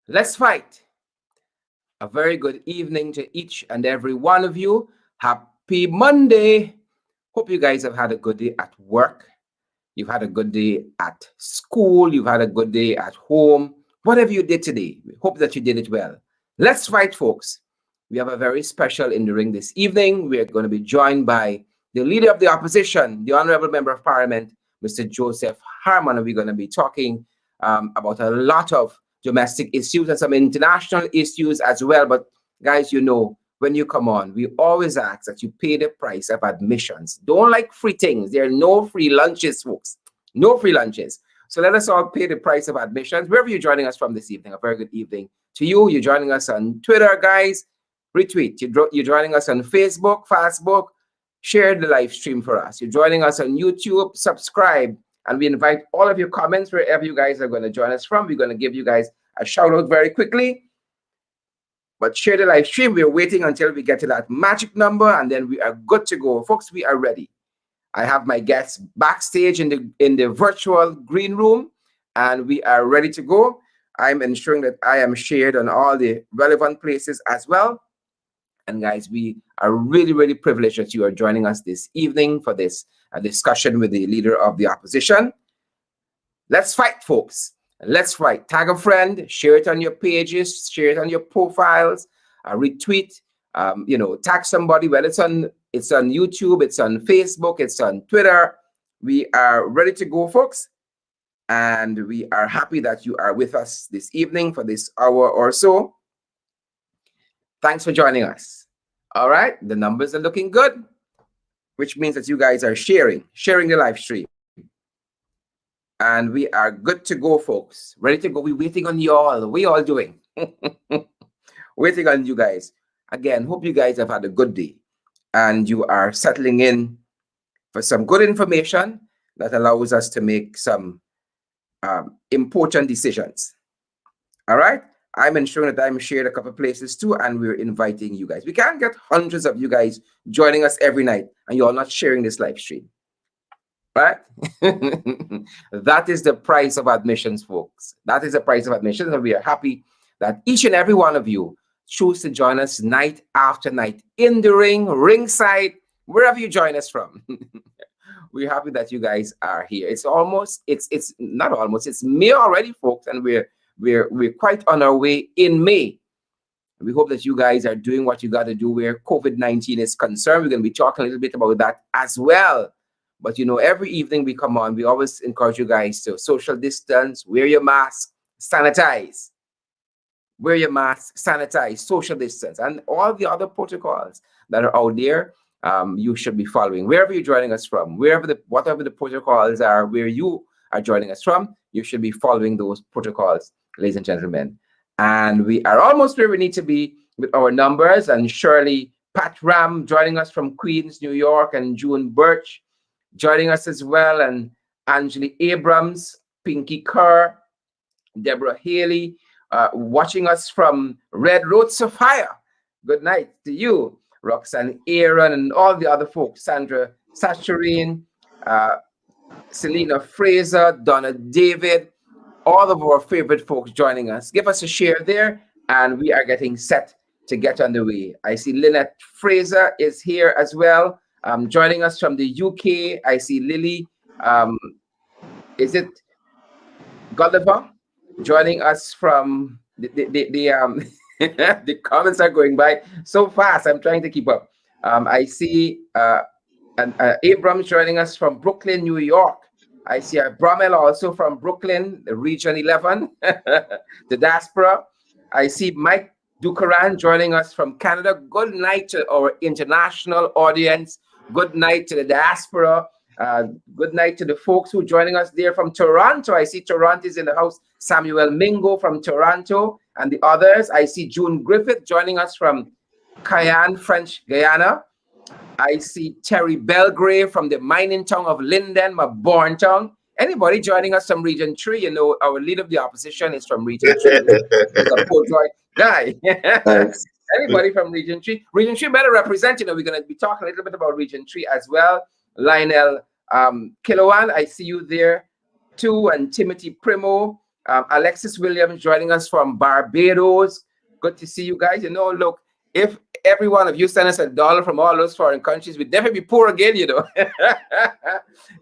Let's fight. A very good evening to each and every one of you. Happy Monday. Hope you guys have had a good day at work. You've had a good day at school. You've had a good day at home. Whatever you did today, we hope that you did it well. Let's fight, folks. We have a very special in the ring this evening. We are going to be joined by the leader of the opposition, the Honorable Member of Parliament, Mr. Joseph Harmon. And we're going to be talking about a lot of domestic issues and some international issues as well. But guys, you know, when you come on, we always ask that you pay the price of admissions. Don't like free things. There are no free lunches, folks. No free lunches. So let us all pay the price of admissions. Wherever you're joining us from this evening, a very good evening to you. You're joining us on Twitter, guys. Retweet. You're joining us on Facebook. Share the live stream for us. You're joining us on YouTube. Subscribe. And we invite all of your comments wherever you guys are going to join us from. We're going to give you guys a shout out very quickly. But share the live stream. We're waiting until we get to that magic number, and then we are good to go. Folks, we are ready. I have my guests backstage in the virtual green room, and we are ready to go. I'm ensuring that I am shared on all the relevant places as well. And guys, we are really, really privileged that you are joining us this evening for this discussion with the leader of the opposition. Let's fight, folks. Let's fight. Tag a friend, share it on your pages, share it on your profiles, retweet, tag somebody. Well, it's on YouTube, it's on Facebook, it's on Twitter. We are ready to go, folks. And we are happy that you are with us this evening for this hour or so. Thanks for joining us. All right, the numbers are looking good, which means that you guys are sharing the live stream. And we are good to go, folks. Ready to go. We're waiting on you all. What are you all doing? Waiting on you guys. Again, hope you guys have had a good day. And you are settling in for some good information that allows us to make some important decisions. All right? I'm ensuring that I'm shared a couple places too, and we're inviting you guys. We can't get hundreds of you guys joining us every night, and you're not sharing this live stream. Right? That is the price of admissions, folks. That is the price of admissions, and we are happy that each and every one of you choose to join us night after night in the ring, ringside, wherever you join us from. We're happy that you guys are here. It's May already, folks, and we're quite on our way in May. We hope that you guys are doing what you got to do where COVID-19 is concerned. We're going to be talking a little bit about that as well. But, you know, every evening we come on, we always encourage you guys to social distance, wear your mask, sanitize. Wear your mask, sanitize, social distance, and all the other protocols that are out there, you should be following. Wherever you're joining us from, whatever the protocols are, where you are joining us from, you should be following those protocols, ladies and gentlemen. And we are almost where we need to be with our numbers. And Shirley Pat Ram joining us from Queens, New York, and June Birch joining us as well, and Angeli Abrams, Pinky Kerr, Deborah Haley, watching us from Red Road Sophia. Good night to you, Roxanne Aaron, and all the other folks, Sandra Saturine, Selena Fraser, Donna David, all of our favorite folks joining us. Give us a share there, and we are getting set to get on the way. I see Lynette Fraser is here as well, joining us from the UK. I see Lily, is it Gulliver? Joining us from the comments are going by so fast. I'm trying to keep up. I see Abrams joining us from Brooklyn, New York. I see Bromel also from Brooklyn, Region 11, the diaspora. I see Mike Dukaran joining us from Canada. Good night to our international audience. Good night to the diaspora. Good night to the folks who are joining us there from Toronto. I see Toronto is in the house. Samuel Mingo from Toronto and the others. I see June Griffith joining us from Cayenne, French Guyana. I see Terry Belgrave from the mining town of Linden, my born town. Anybody joining us from Region 3? You know, our leader of the opposition is from Region 3. He's a Port guy. Anybody from Region 3? Region 3 better represent. You know, we're going to be talking a little bit about Region 3 as well. Lionel Kilowan, I see you there too, and Timothy Primo. Alexis Williams joining us from Barbados. Good to see you guys. Look, if every one of you send us $1 from all those foreign countries, we'd never be poor again.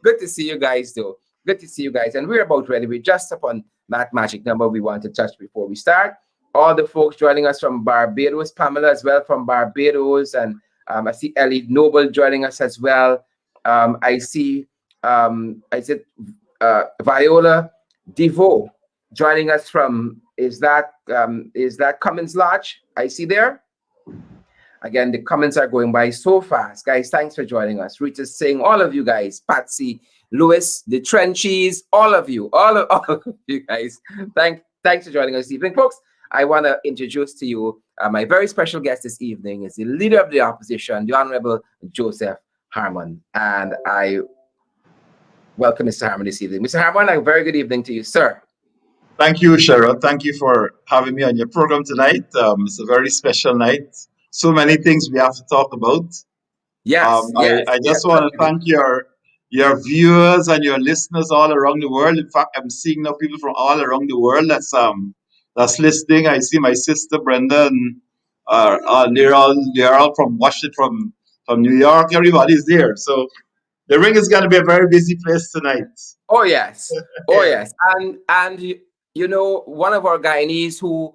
Good to see you guys, though. Good to see you guys. And we're about ready. We're just upon that magic number we want to touch before we start. All the folks joining us from Barbados, Pamela as well from Barbados, and I see Ellie Noble joining us as well. I see, I said, Viola Devo joining us from, is that Cummins Lodge? I see there. Again, the comments are going by so fast. Guys, thanks for joining us. Rita's saying, all of you guys, Patsy, Lewis, the Trenchies, all of you, all of you guys. Thanks for joining us this evening. Folks, I want to introduce to you my very special guest this evening is the leader of the opposition, the Honorable Joseph Harmon. And I welcome Mr. Harmon this evening. Mr. Harmon, a very good evening to you, sir. Thank you, Cheryl. Thank you for having me on your program tonight. It's a very special night. So many things we have to talk about. Yes, I yes. just want to thank your viewers and your listeners all around the world. In fact, I'm seeing now people from all around the world that's listening. I see my sister Brenda, and they're all from Washington, from New York. Everybody's there. So the ring is going to be a very busy place tonight. Oh yes, oh Yeah. yes, and one of our Guyanese who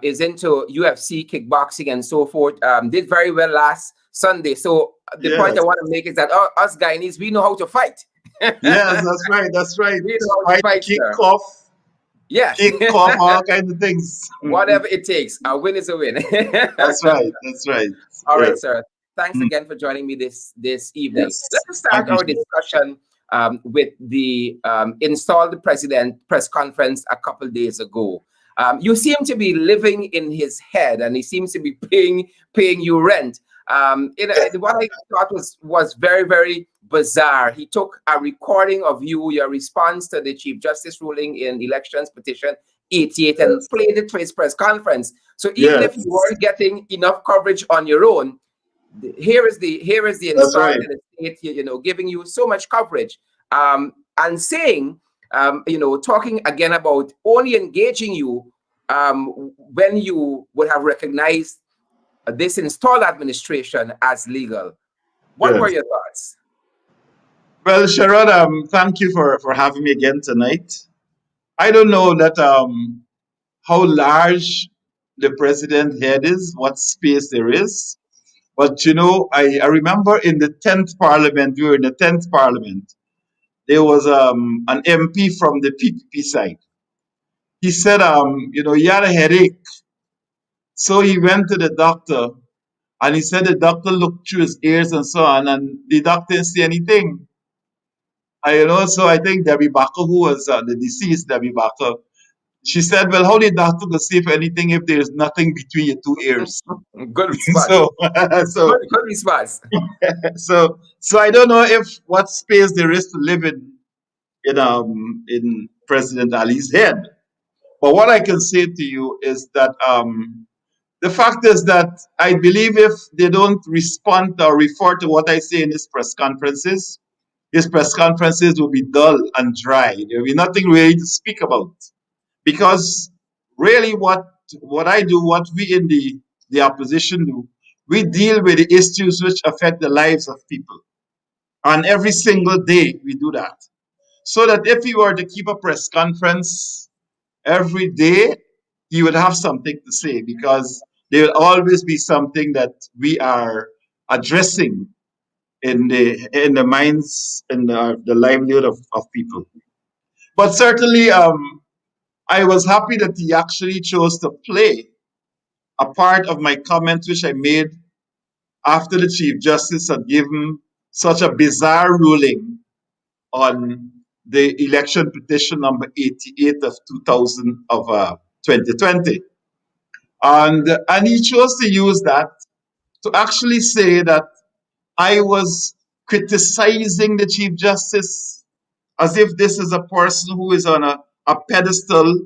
is into UFC, kickboxing, and so forth did very well last Sunday. So the point Yes. I want to make is that us Guyanese, we know how to fight. Yes, that's right. That's right. We know how to Fight, fight, kick sir. off, Yes, all kinds of things. whatever it takes. A win is a win. That's right. That's right. All Yeah. right, sir. Thanks Mm. again for joining me this evening. Yes. Let's Thank start you, our Shane. discussion with the installed president press conference a couple days ago. You seem to be living in his head, and he seems to be paying you rent. What I thought was very, very bizarre. He took a recording of your response to the Chief Justice ruling in elections petition 88 and Yes. played it to his press conference. So even if you Yes. weren't getting enough coverage on your own, here is the That's installed right. in the state, giving you so much coverage, and saying, talking again about only engaging you when you would have recognized this installed administration as legal. What were Yes. your thoughts? Well, Sharon, thank you for having me again tonight. I don't know that how large the president head is, what space there is. But I remember in the 10th parliament, during the 10th parliament, there was an MP from the PPP side. He said, he had a headache. So he went to the doctor and he said the doctor looked through his ears and so on, and the doctor didn't see anything. So I think Debbie Bacher, who was the deceased Debbie Bacher, she said, well, how did doctor go see if anything if there's nothing between your two ears? Good response. so, so, Good response. so I don't know if what space there is to live in President Ali's head. But what I can say to you is that the fact is that I believe if they don't respond or refer to what I say in his press conferences will be dull and dry. There will be nothing really to speak about. Because really what I do, what we in the opposition do, we deal with the issues which affect the lives of people. And every single day we do that. So that if we were to keep a press conference every day, you would have something to say because there will always be something that we are addressing in the minds and the livelihood of people. But certainly, I was happy that he actually chose to play a part of my comments which I made after the Chief Justice had given such a bizarre ruling on the election petition number 88 of 2000 of 2020. And he chose to use that to actually say that I was criticizing the Chief Justice as if this is a person who is on a pedestal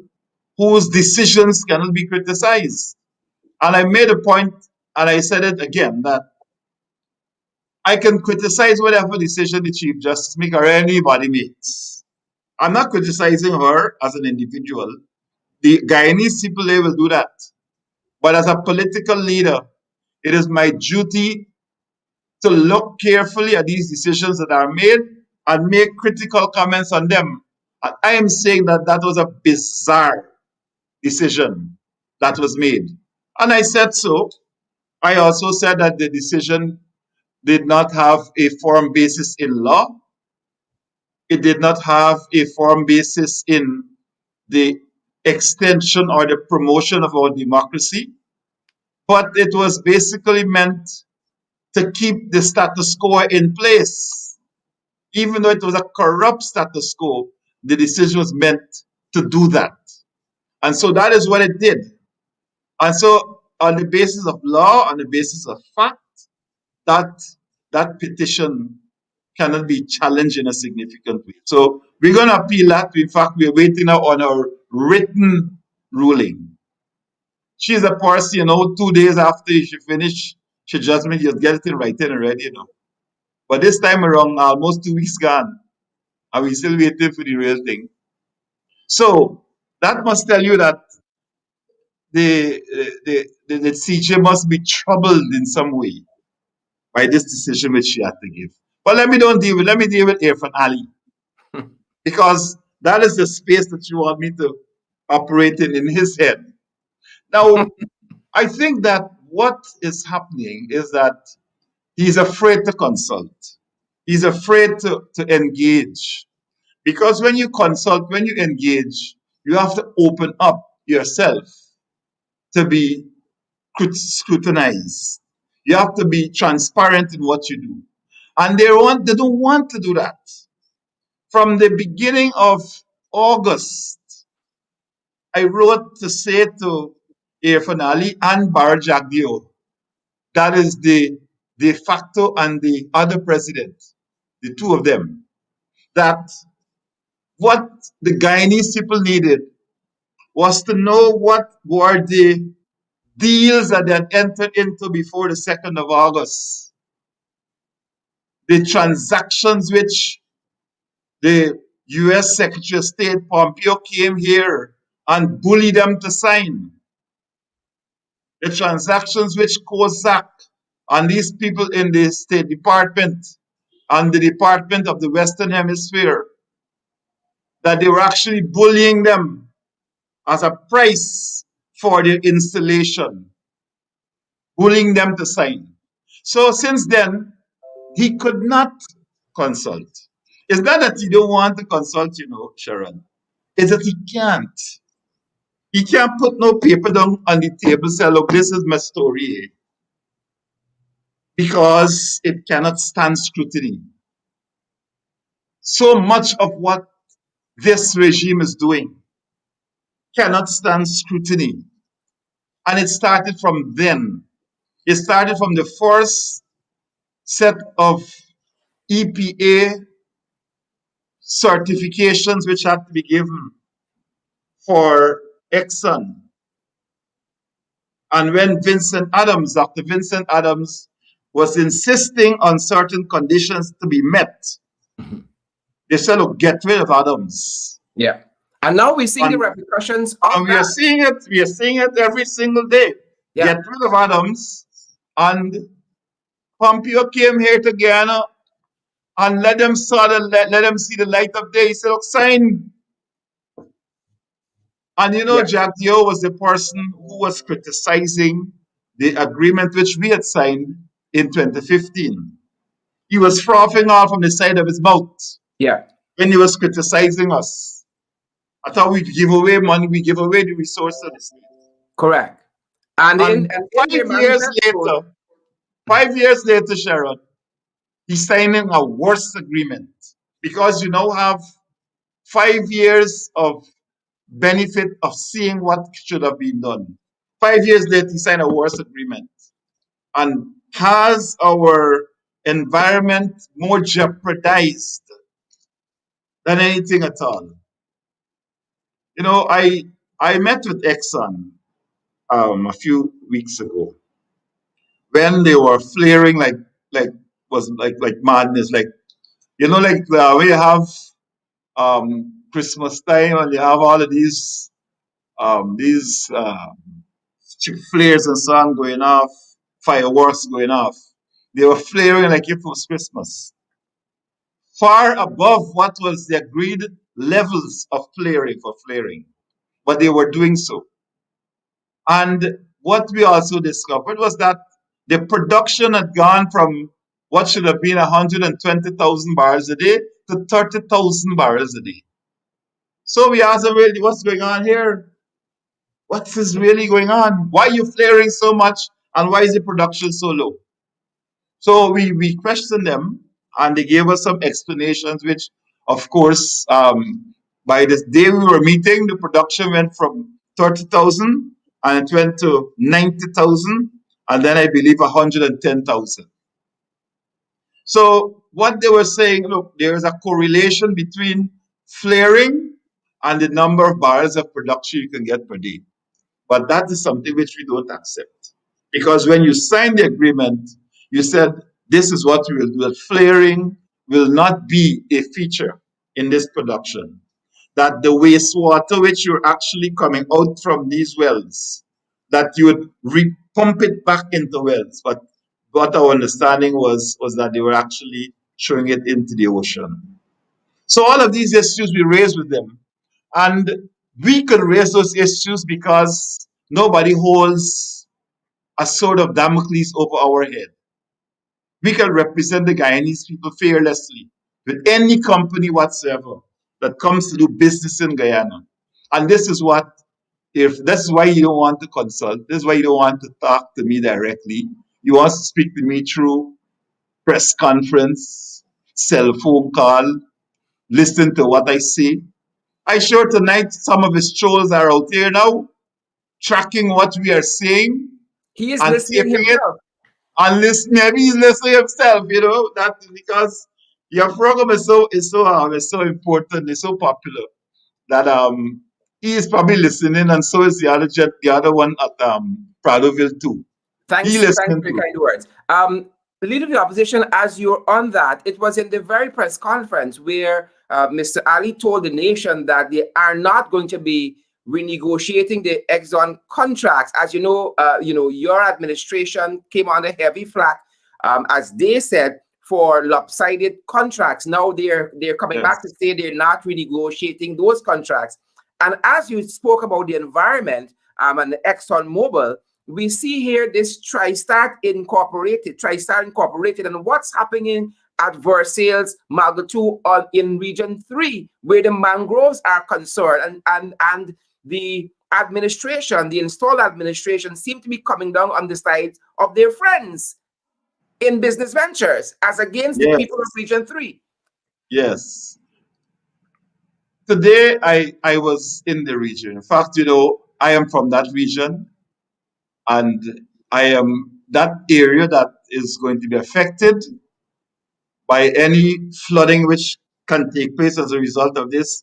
whose decisions cannot be criticized. And I made a point, and I said it again, that I can criticize whatever decision the Chief Justice makes or anybody makes. I'm not criticizing her as an individual. The Guyanese people, they will do that. But as a political leader, it is my duty to look carefully at these decisions that are made and make critical comments on them. And I am saying that that was a bizarre decision that was made. And I said so. I also said that the decision did not have a firm basis in law. It did not have a firm basis in the extension or the promotion of our democracy, but it was basically meant to keep the status quo in place. Even though it was a corrupt status quo, the decision was meant to do that. And so that is what it did. And so, on the basis of law, on the basis of fact, that that petition cannot be challenged in a significant way. So we're going to appeal that. In fact, we're waiting now on our written ruling. She's a person, 2 days after she finished she judgment, you get it in writing already. But this time around, almost 2 weeks gone, and we're still waiting for the real thing. So that must tell you that the CJ must be troubled in some way by this decision which she had to give. But let me deal with Irfan Ali, because that is the space that you want me to operate in his head. Now, I think that what is happening is that he's afraid to consult. He's afraid to engage. Because when you consult, when you engage, you have to open up yourself to be scrutinized. You have to be transparent in what you do. And they don't want to do that. From the beginning of August, I wrote to say to Irfan Ali and Bar Jagdeo, that is the de facto and the other president, the two of them, that what the Guyanese people needed was to know what were the deals that they had entered into before the 2nd of August, the transactions which the US Secretary of State Pompeo came here and bullied them to sign, the transactions which COSAC and these people in the State Department and the Department of the Western Hemisphere, that they were actually bullying them as a price for their installation, bullying them to sign. So since then, he could not consult. It's not that he don't want to consult, Sharon. It's that he can't. He can't put no paper down on the table and say, look, this is my story, because it cannot stand scrutiny. So much of what this regime is doing cannot stand scrutiny. And it started from then. It started from the first set of EPA certifications which had to be given for Exxon. And when Dr. Vincent Adams, was insisting on certain conditions to be met, they said, look, get rid of Adams. Yeah. And now we're seeing the And, repercussions of and we are that. seeing it. We are seeing it every single day. Yeah. Get rid of Adams. And Pompeo came here to Guyana and let them see the light of day. He said, look, sign. And Yeah. Jack Dio was the person who was criticizing the agreement which we had signed in 2015. He was frothing off from the side of his mouth Yeah. when he was criticizing us. I thought we give away money, we give away the resources of the state. Correct. And in And their manifesto, 5 years later, Sharon, he's signing a worse agreement, because you now have 5 years of benefit of seeing what should have been done. 5 years later, he signed a worse agreement and has our environment more jeopardized than anything at all. I met with Exxon a few weeks ago when they were flaring like was like madness, like we have Christmas time, and you have all of these flares and so on going off, fireworks going off. They were flaring like if it was Christmas, far above what was the agreed levels of flaring, but they were doing so. And what we also discovered was that the production had gone from what should have been 120,000 barrels a day to 30,000 barrels a day. So we asked them, really, what's going on here? What is really going on? Why are you flaring so much? And why is the production so low? So we questioned them, and they gave us some explanations, which, of course, by the day we were meeting, the production went from 30,000 and it went to 90,000, and then I believe 110,000. So what they were saying, look, there is a correlation between flaring and the number of barrels of production you can get per day. But that is something which we don't accept. Because when you signed the agreement, you said this is what we will do, that flaring will not be a feature in this production. That the wastewater which you're actually coming out from these wells, that you would pump it back into wells. But what our understanding was that they were actually throwing it into the ocean. So all of these issues we raised with them. And we could raise those issues because nobody holds a sword of Damocles over our head. We can represent the Guyanese people fearlessly with any company whatsoever that comes to do business in Guyana. And this is what, if this is why you don't want to consult, this is why you don't want to talk to me directly. You want to speak to me through press conference, cell phone call, listen to what I say. I sure tonight some of his trolls are out there now tracking what we are saying He is and listening taping it himself. and listen. Maybe he's listening himself. That because your program is so important, it's so popular that he is probably listening, and so is the other one at Pradoville too. He Thanks listening for your too. kind words. Leader of the opposition, as you're on that, it was in the very press conference where Mr. Ali told the nation that they are not going to be renegotiating the Exxon contracts. As you know, your administration came under heavy flack, as they said, for lopsided contracts. Now they're coming back to Yes, say they're not renegotiating those contracts. And as you spoke about the environment and the Exxon Mobil, we see here this TriStar Incorporated, and what's happening at Versailles, Malga in Region 3, where the mangroves are concerned. And the administration, the installed administration, seem to be coming down on the side of their friends in business ventures as against the people of yes, Region 3. yes. Today I was in the region. In fact, I am from that region, and I am that area that is going to be affected by any flooding which can take place as a result of this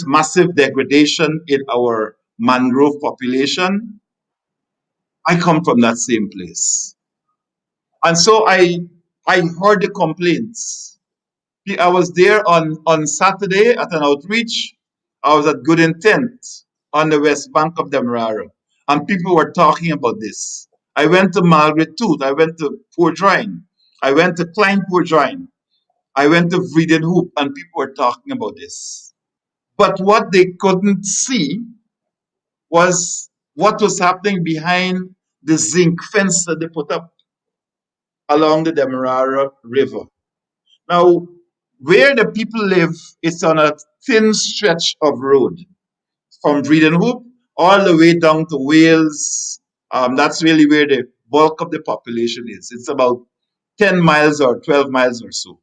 massive degradation in our mangrove population. I come from that same place. And so I heard the complaints. I was there on Saturday at an outreach. I was at Good Intent on the west bank of the Demerara, and people were talking about this. I went to Margaret Tooth. I went to Port Drying. I went to Klein Port Drying. I went to Vreeden Hoop, and people were talking about this. But what they couldn't see was what was happening behind the zinc fence that they put up along the Demerara River. Now, where the people live, it's on a thin stretch of road from Vreeden Hoop all the way down to Wales. That's really where the bulk of the population is. It's about 10 miles or 12 miles or so.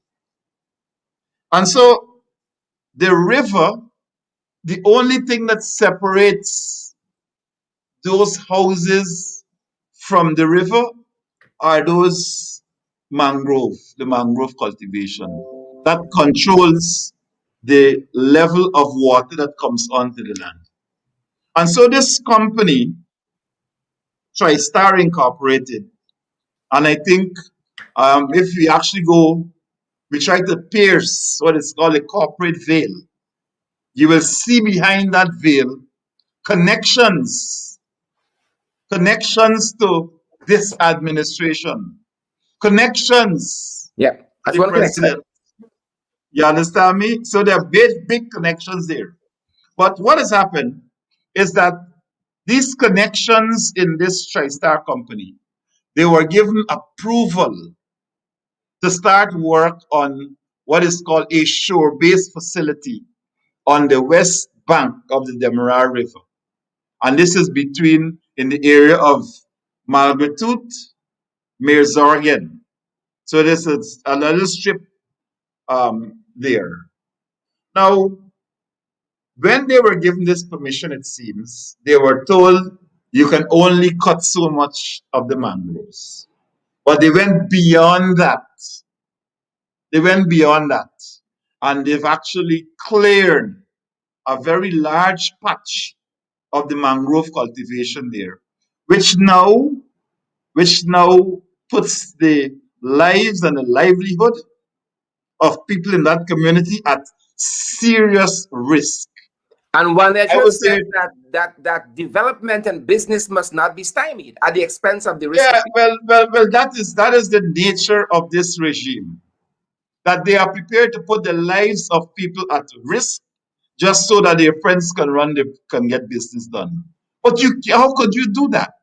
And so the river, the only thing that separates those houses from the river are the mangrove cultivation that controls the level of water that comes onto the land. And so this company, TriStar Incorporated, and I think if we actually go, we try to pierce what is called a corporate veil you will see behind that veil connections, connections to this administration, connections Yeah. to As the one can expect. president. You understand me? So there are big, big connections there. But what has happened is that these connections in this TriStar company, they were given approval to start work on what is called a shore-based facility on the west bank of the Demerara River. And this is between in the area of Malgretoot, Meerzorgen. So this is a little strip there. Now, when they were given this permission, it seems, they were told you can only cut so much of the mangroves. But they went beyond that. They went beyond that. And they've actually cleared a very large patch of the mangrove cultivation there, which now, which now puts the lives and the livelihood of people in that community at serious risk. And one I measure would says say, that development and business must not be stymied at the expense of the risk yeah, of people. well, that is the nature of this regime. That they are prepared to put the lives of people at risk just so that their friends can get business done. But how could you do that?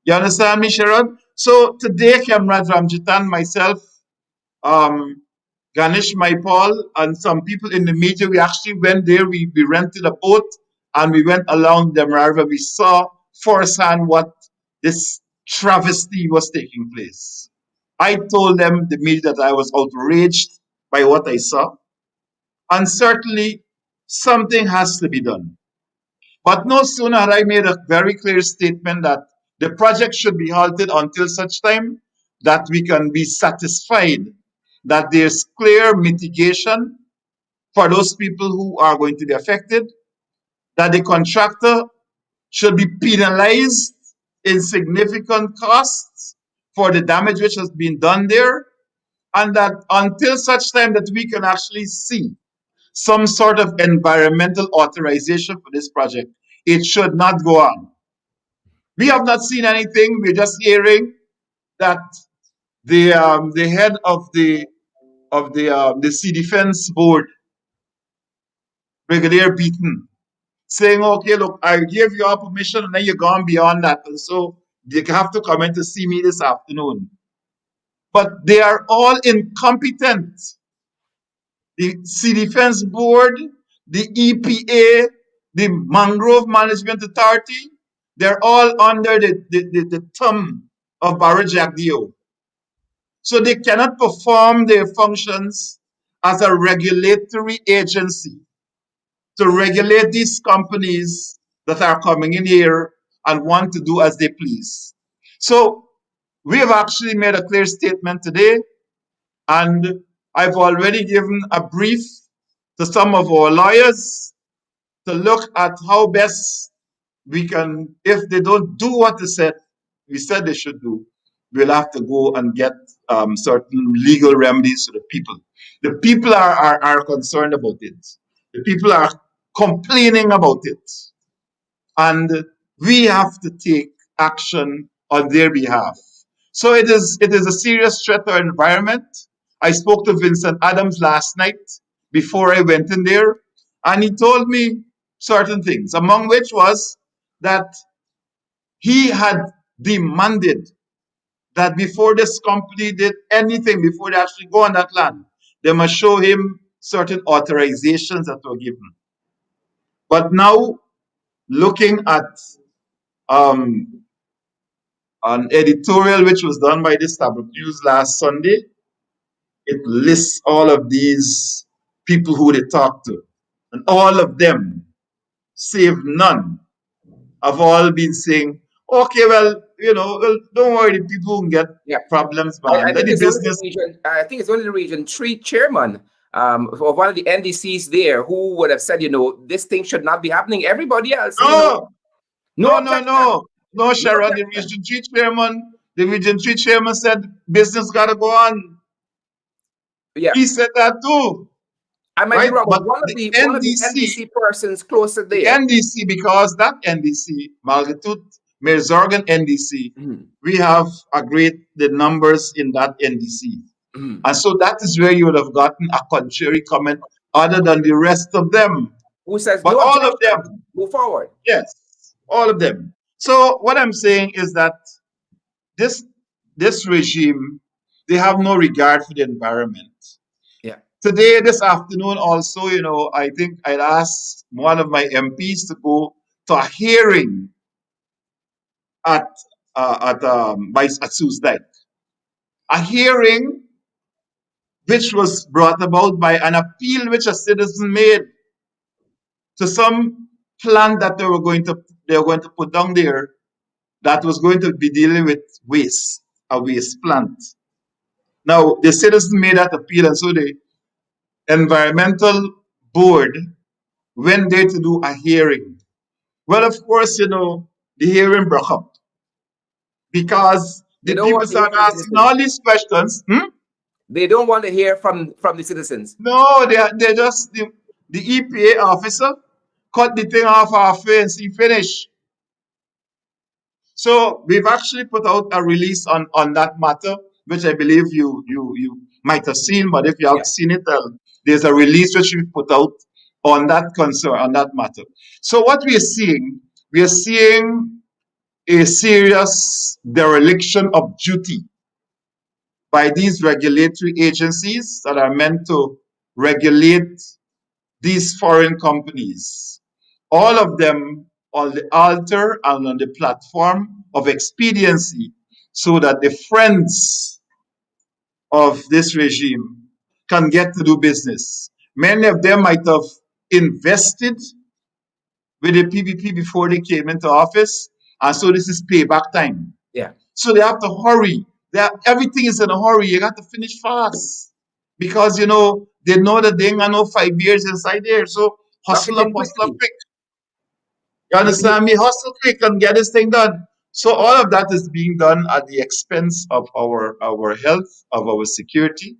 You understand me, Sharon? So today, Kamrad Ramjitan, myself, um, Ganesh Maipal, and some people in the media, we actually went there. We rented a boat and we went along the river. We saw firsthand what this travesty was taking place. I told them, the media, that I was outraged by what I saw. And certainly something has to be done. But no sooner had I made a very clear statement that the project should be halted until such time that we can be satisfied that there's clear mitigation for those people who are going to be affected, that the contractor should be penalized in significant costs for the damage which has been done there, and that until such time that we can actually see some sort of environmental authorization for this project, it should not go on. We have not seen anything. We're just hearing that the head of the Sea Defense Board, Brigadier Beaton, saying, "Okay, look, I gave you all permission, and then you're gone beyond that, and so you have to come in to see me this afternoon." But they are all incompetent. The Sea Defense Board, the EPA, the Mangrove Management Authority, they're all under the thumb of Barra Jagdeo. So they cannot perform their functions as a regulatory agency to regulate these companies that are coming in here and want to do as they please. So we have actually made a clear statement today, and I've already given a brief to some of our lawyers to look at how best we can, if they don't do what we said they should do, we'll have to go and get certain legal remedies to the people. The people are concerned about it. The people are complaining about it. And we have to take action on their behalf. So it is a serious threat to our environment. I spoke to Vincent Adams last night before I went in there, and he told me certain things, among which was that he had demanded that before this company did anything, before they actually go on that land, they must show him certain authorizations that were given. But now, looking at um, an editorial which was done by the Stabrook News last Sunday, it lists all of these people who they talked to. And all of them, save none, have all been saying, okay, well, well, don't worry, the people who get Yeah. problems, I man. Let think the it's only the business. region. I think it's only the region three chairman of one of the NDCs there who would have said, this thing should not be happening. Everybody else, No, no objection, no, no Sharon, objection. The region three chairman said business gotta go on. Yeah. He said that too. I might be right? wrong, but But one of the NDC persons closer the there. NDC, because that NDC, Malgatut, Merzorgan NDC, Mhm, we have agreed the numbers in that NDC. mhm. And so that is where you would have gotten a contrary comment other than the rest of them. Who says But no all of objection? them, Move forward. yes, all of them. So what I'm saying is that this this regime, they have no regard for the environment. Yeah. Today, this afternoon, also, I think I'd asked one of my MPs to go to a hearing at at Tuesday. A hearing which was brought about by an appeal which a citizen made to some plant that they were going to put down there that was going to be dealing with waste, a waste plant. Now the citizen made that appeal, and so the environmental board went there to do a hearing. Well, of course, the hearing broke up because They the don't people want to hear started from asking citizens. all these questions. They don't want to hear from the citizens. No, they just the EPA officer cut the thing off halfway and see finish. So we've actually put out a release on that matter, which I believe you might have seen, but if you Yeah. haven't seen it, there's a release which we put out on that concern, on that matter. So what we are seeing a serious dereliction of duty by these regulatory agencies that are meant to regulate these foreign companies, all of them on the altar and on the platform of expediency, so that the friends of this regime can get to do business. Many of them might have invested with the PPP before they came into office, and so this is payback time. Yeah. So they have to hurry. Everything is in a hurry. You got to finish fast because they know that they ain't got no 5 years inside there. So Lock it in hustle up quickly. quick. You You, understand me? Hustle quick and get this thing done. So all of that is being done at the expense of our health, of our security,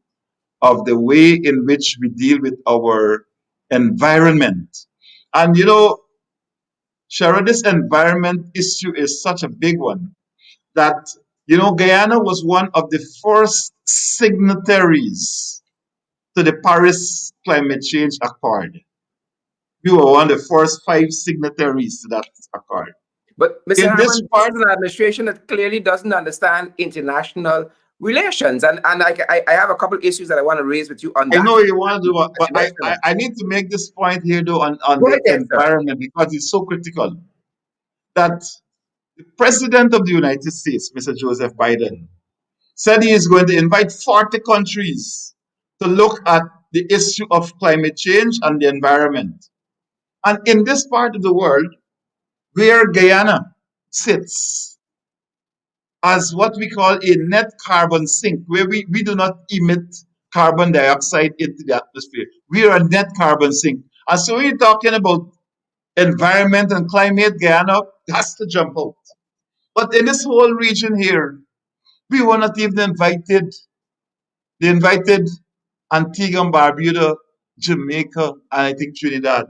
of the way in which we deal with our environment. And Sharon, this environment issue is such a big one that Guyana was one of the first signatories to the Paris Climate Change Accord. We were one of the first five signatories to that accord. but Mr. In this Harmon, this part, is an administration that clearly doesn't understand international relations, and I have a couple of issues that I want to raise with you on I that know you want to do, as but you I, Westerner. I need to make this point here though on Go the ahead, sir. environment because it's so critical that the President of the United States, Mr. Joseph Biden, said he is going to invite 40 countries to look at the issue of climate change and the environment. And in this part of the world, where Guyana sits as what we call a net carbon sink, where we do not emit carbon dioxide into the atmosphere. We are a net carbon sink. And so when you're talking about environment and climate, Guyana has to jump out. But in this whole region here, we were not even invited. They invited Antigua and Barbuda, Jamaica, and I think Trinidad.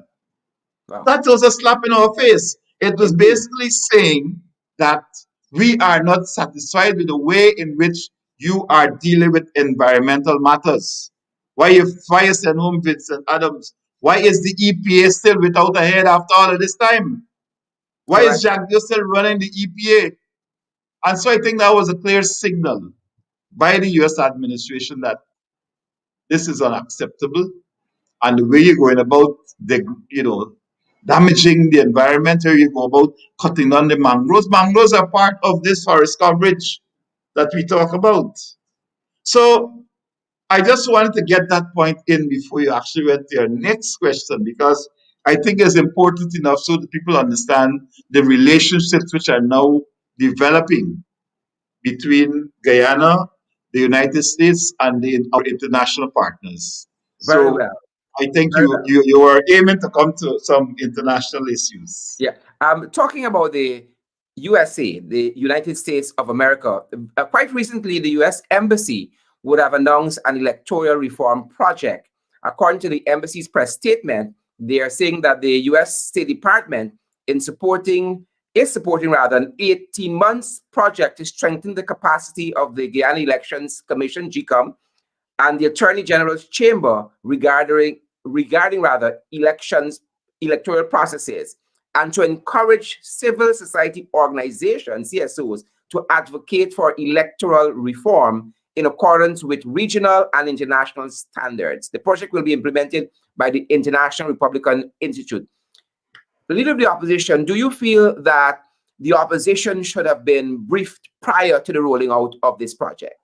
Wow. That was a slap in our face. It was Indeed. basically saying that we are not satisfied with the way in which you are dealing with environmental matters. Why you send home Vincent Adams? Why is the EPA still without a head after all of this time? Why is Correct. Jack still running the EPA? And so I think that was a clear signal by the US administration that this is unacceptable. And the way you're going about damaging the environment, how you go about cutting down the mangroves. Mangroves are part of this forest coverage that we talk about. So I just wanted to get that point in before you actually went to your next question, because I think it's important enough so that people understand the relationships which are now developing between Guyana, the United States, and our international partners. Very So well. I think Very you well. you you are aiming to come to some international issues. Yeah. Talking about the USA, the United States of America, quite recently, the US Embassy would have announced an electoral reform project. According to the embassy's press statement, they are saying that the U.S. State Department in supporting is supporting rather an 18 months project to strengthen the capacity of the Guyana Elections Commission (GCOM) and the Attorney General's chamber regarding rather electoral processes, and to encourage civil society organizations (CSOs) to advocate for electoral reform in accordance with regional and international standards. The project will be implemented by the International Republican Institute. The leader of the opposition, do you feel that the opposition should have been briefed prior to the rolling out of this project?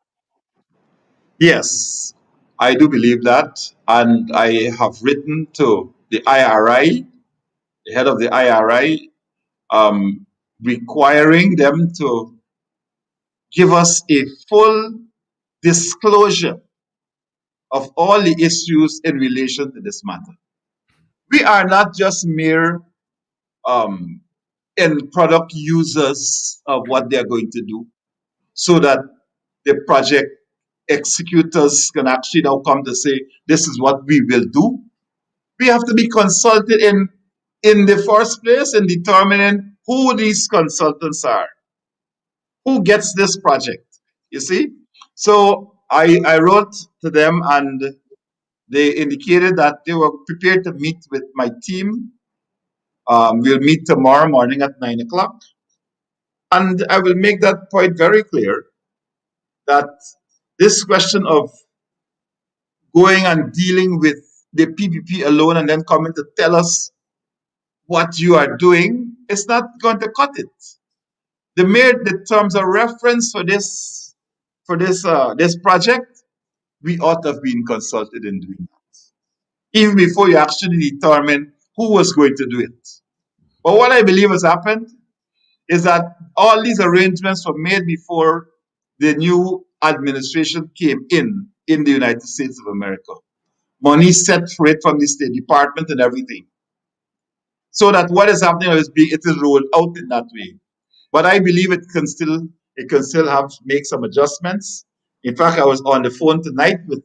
Yes, I do believe that. And I have written to the IRI, the head of the IRI, requiring them to give us a full disclosure of all the issues in relation to this matter. We are not just mere um, end product users of what they are going to do, so that the project executors can actually now come to say, this is what we will do. We have to be consulted in the first place in determining who these consultants are, who gets this project, you see? So I wrote to them, and they indicated that they were prepared to meet with my team. We'll meet tomorrow morning at 9 o'clock. And I will make that point very clear that this question of going and dealing with the PPP alone and then coming to tell us what you are doing is not going to cut it. The terms of reference for this project, we ought to have been consulted in doing that, even before you actually determine who was going to do it. But what I believe has happened is that all these arrangements were made before the new administration came in the United States of America. Money set for it from the State Department and everything. So that what is happening is it is rolled out in that way. But I believe it can still have make some adjustments. In fact, I was on the phone tonight with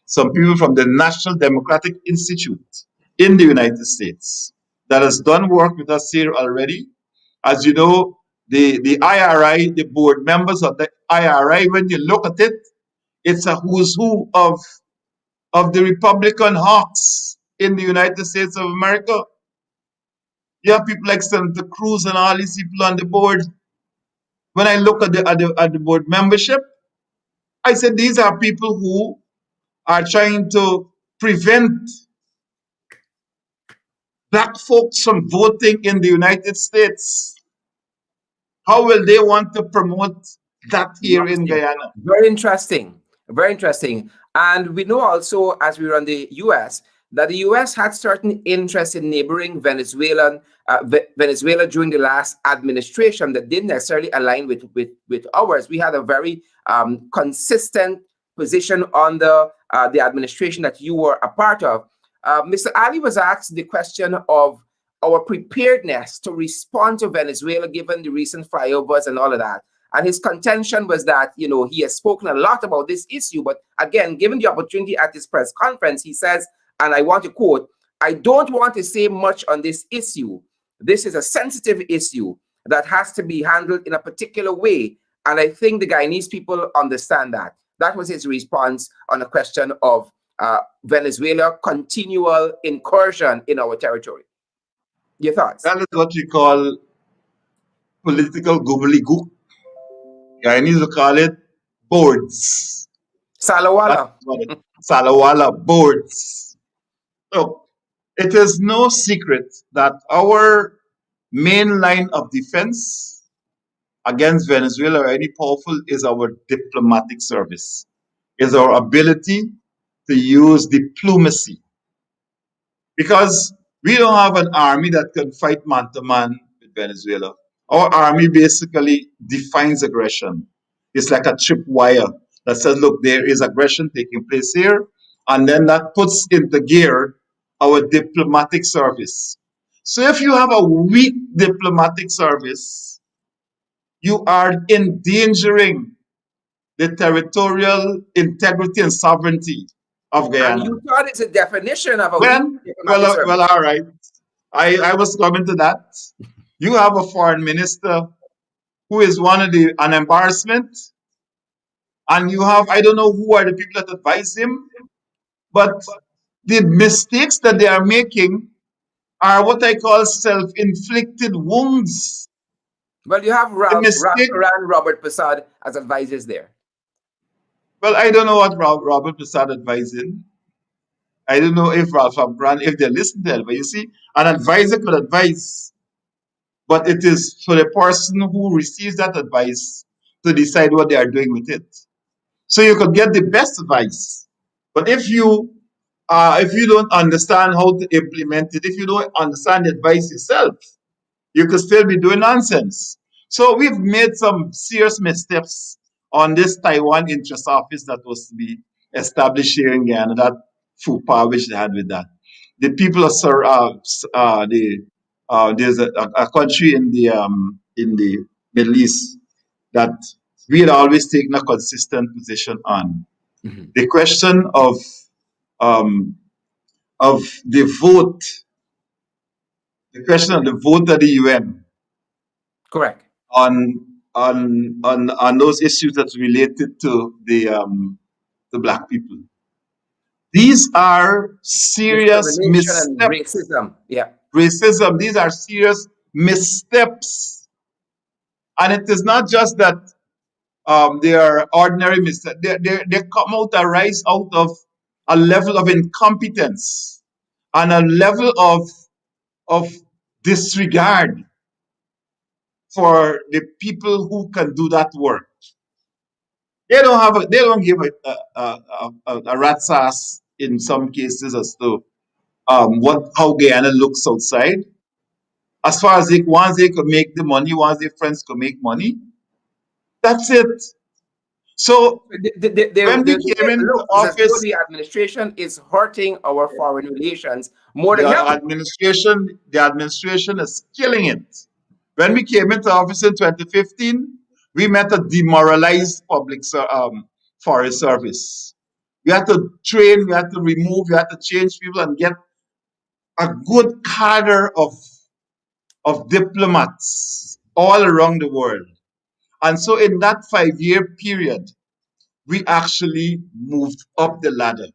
some people from the National Democratic Institute in the United States that has done work with us here already. As you know, the IRI, the board members of the IRI, when you look at it, it's a who's who of the Republican hawks in the United States of America. You have people like Senator Cruz and all these people on the board. When I look at the board membership, I said these are people who are trying to prevent black folks from voting in the United States. How will they want to promote that here in Interesting. Guyana? Very interesting. Very interesting. And we know also, as we run the US, that the US had certain interest in neighboring Venezuela during the last administration that didn't necessarily align with ours. We had a very consistent position on the administration that you were a part of. Mr. Ali was asked the question of our preparedness to respond to Venezuela given the recent flyovers and all of that. And his contention was that, he has spoken a lot about this issue, but again, given the opportunity at this press conference, he says, and I want to quote, "I don't want to say much on this issue. This is a sensitive issue that has to be handled in a particular way. And I think the Guyanese people understand that." That was his response on the question of Venezuela continual incursion in our territory. Your thoughts? That is what we call political gobbledygook. Guyanese will call it boards. That's Salawala. what it Salawala boards. So it is no secret that our main line of defense against Venezuela or any powerful is our diplomatic service, is our ability to use diplomacy. Because we don't have an army that can fight man to man with Venezuela. Our army basically defines aggression. It's like a tripwire that says, look, there is aggression taking place here. And then that puts into gear our diplomatic service. So if you have a weak diplomatic service, you are endangering the territorial integrity and sovereignty of And Guyana. you thought it's a definition of a weak Well, diplomatic well, service. all right. I was coming to that. You have a foreign minister who is an embarrassment, and you have, I don't know who are the people that advise him, but the mistakes that they are making are what I call self-inflicted wounds. Well, you have The Ralph mistake. Moran, Robert Prasad as advisors there. Well, I don't know what Robert Prasad advising. I don't know if Ralph and Brand, if they listen to it. But you see, an advisor could advise, but it is for the person who receives that advice to decide what they are doing with it. So you could get the best advice, but if you don't understand how to implement it, if you don't understand the advice yourself, you could still be doing nonsense. So we've made some serious missteps on this Taiwan interest office that was to be established here in Guyana, that FUPA which they had with that. The people of there's a country in the Middle East that we had always taken a consistent position on. Mhm. The question um, of the question of the vote at the UN Correct. on on those issues that's related to the black people. These are serious Discrimination and missteps. racism. Yeah. Racism. These are serious missteps, and it is not just that they are ordinary missteps. They come out, arise out of a level of incompetence and a level of disregard for the people who can do that work. They don't give a rat's ass in some cases as to what how Guyana looks outside. As far as once they could make the money, once their friends could make money, that's it. So when we came It into looks as though office, the administration is hurting our foreign relations more the than helping. administration is killing it. When we came into office in 2015, we met a demoralized forest service. We had to train, we had to remove, we had to change people and get a good cadre of diplomats all around the world. And so in that 5 year period, we actually moved up the ladder.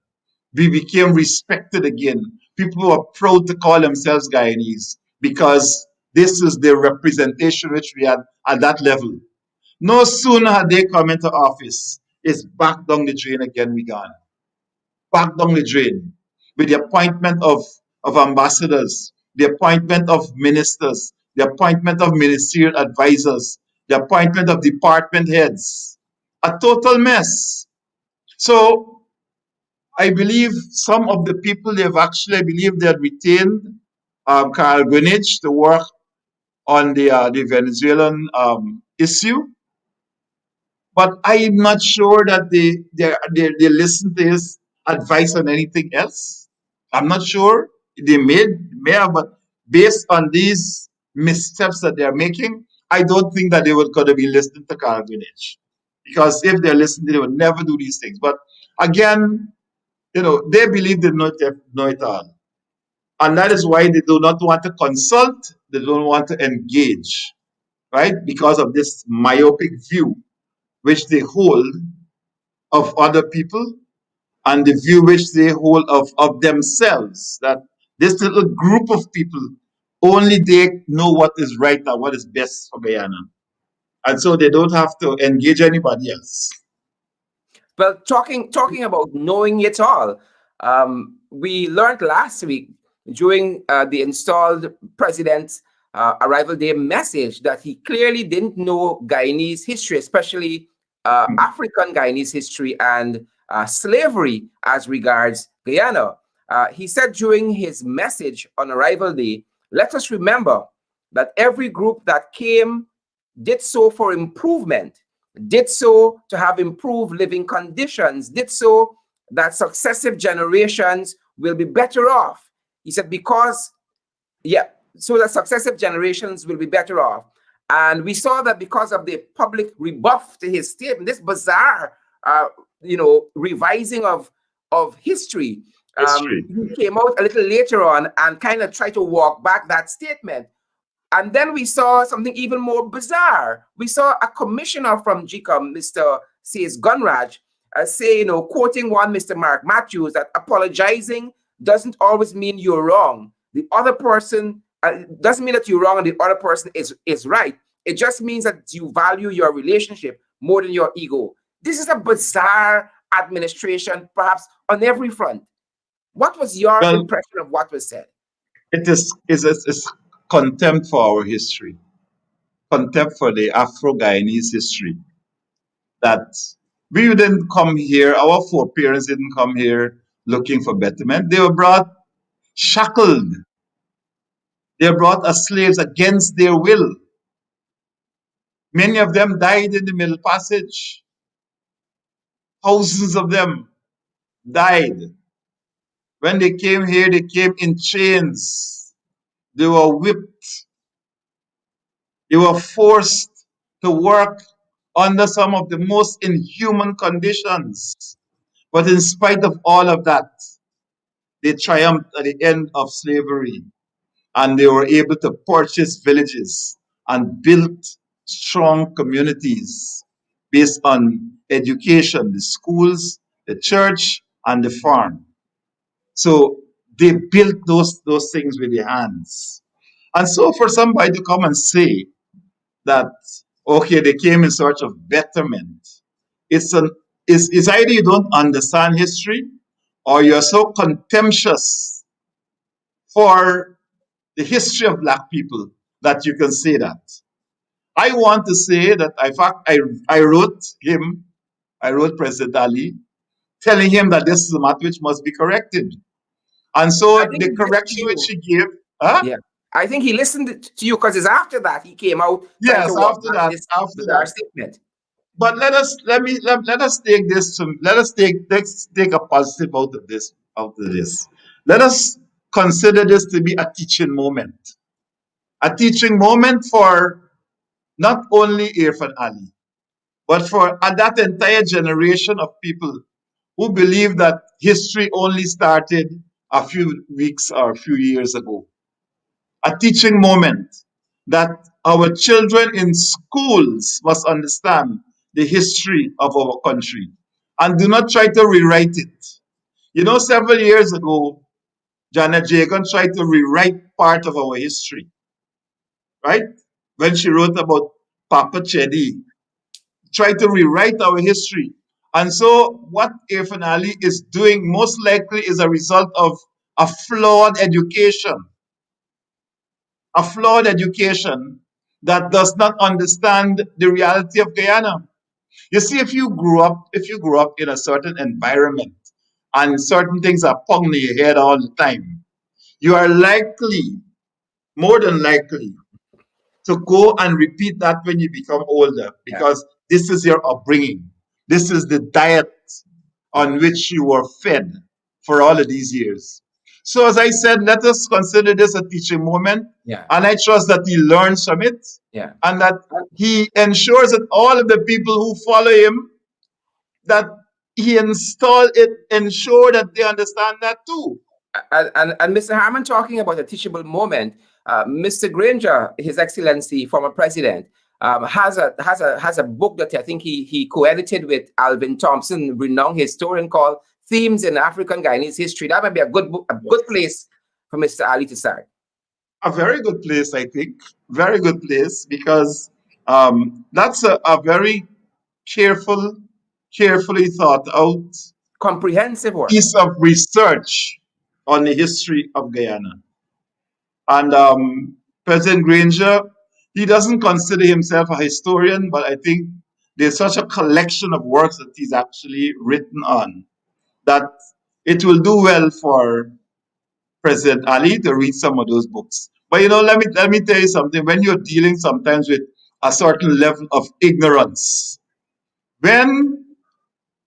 We became respected again. People were proud to call themselves Guyanese because this is the representation which we had at that level. No sooner had they come into office, it's back down the drain again, we gone. Back down the drain. With the appointment of ambassadors, the appointment of ministers, the appointment of ministerial advisors, the appointment of department heads. A total mess. So I believe some of the people they've actually, I believe they had retained Carl Greenwich to work on the Venezuelan issue. But I'm not sure that they listen to his advice on anything else. I'm not sure. May have, but based on these missteps that they're making, I don't think that they would could have been listening to Carl Greenwich. Because if they're listening, they would never do these things. But again, they believe they know it all. And that is why they do not want to consult, they don't want to engage, right? Because of this myopic view which they hold of other people and the view which they hold of themselves. That this little group of people, only they know what is right and what is best for Guyana. And so they don't have to engage anybody else. Well, talking about knowing it all, we learned last week during the installed president's arrival day message that he clearly didn't know Guyanese history, especially African Guyanese history and slavery as regards Guyana. He said during his message on arrival day, let us remember that every group that came did so for improvement, did so to have improved living conditions, did so that successive generations will be better off. He said, because, yeah, so that successive generations will be better off. And we saw that because of the public rebuff to his statement, this bizarre, revising of history. History. He came out a little later on and kind of tried to walk back that statement. And then we saw something even more bizarre. We saw a commissioner from GCOM, Mr. Says Gunraj, say, quoting one Mr. Mark Matthews, that apologizing doesn't always mean you're wrong. The other person doesn't mean that you're wrong and the other person is right. It just means that you value your relationship more than your ego. This is a bizarre administration, perhaps on every front. What was your Well, impression of what was said? it is contempt for our history, contempt for the Afro-Guyanese history. That we didn't come here, our foreparents didn't come here looking for betterment. They were brought shackled. They were brought as slaves against their will. Many of them died in the Middle Passage. Thousands of them died. When they came here, they came in chains. They were whipped. They were forced to work under some of the most inhuman conditions. But in spite of all of that, they triumphed at the end of slavery and they were able to purchase villages and build strong communities based on education, the schools, the church, and the farm. So they built those things with their hands. And so for somebody to come and say that, okay, they came in search of betterment, it's an it's either you don't understand history or you're so contemptuous for the history of black people that you can say that. I want to say that in fact I wrote him, I wrote President Ali, telling him that this is a matter which must be corrected. And I so think the he listened to correction which you. he gave, huh? Yeah. I think he listened to you because it's after that he came out trying to Yes, walk back this after bizarre that. statement. But let us take this to let us take a positive out of this. Let us consider this to be a teaching moment. A teaching moment for not only Irfan Ali, but for that entire generation of people who believe that history only started a few weeks or a few years ago. A teaching moment that our children in schools must understand the history of our country and do not try to rewrite it. You know, several years ago, Janet Jagan tried to rewrite part of our history, right? When she wrote about Papa Chedi, tried to rewrite our history. And so, what Irfan Ali is doing most likely is a result of a flawed education, a flawed education that does not understand the reality of Guyana. You see, if you grew up in a certain environment and certain things are pounding in your head all the time, you are likely, more than likely, to go and repeat that when you become older Yeah. because this is your upbringing. This is the diet Yeah. on which you were fed for all of these years. So, as I said, let us consider this a teaching moment, Yeah. and I trust that he learns from it Yeah. and that he ensures that all of the people who follow him, that he ensure that they understand that too. And Mr. Harmon talking about a teachable moment, Mr. Granger, His Excellency, former president, has a book that I think he co-edited with Alvin Thompson, renowned historian, called "Themes in African Guyanese History." That might be a good book, a good place for Mr. Ali to start. A very good place, I think. Very good place because that's a very careful, carefully thought out Comprehensive work. piece of research on the history of Guyana. And President Granger, he doesn't consider himself a historian, but I think there's such a collection of works that he's actually written on that it will do well for President Ali to read some of those books. But you know, let me tell you something. When you're dealing sometimes with a certain level of ignorance, when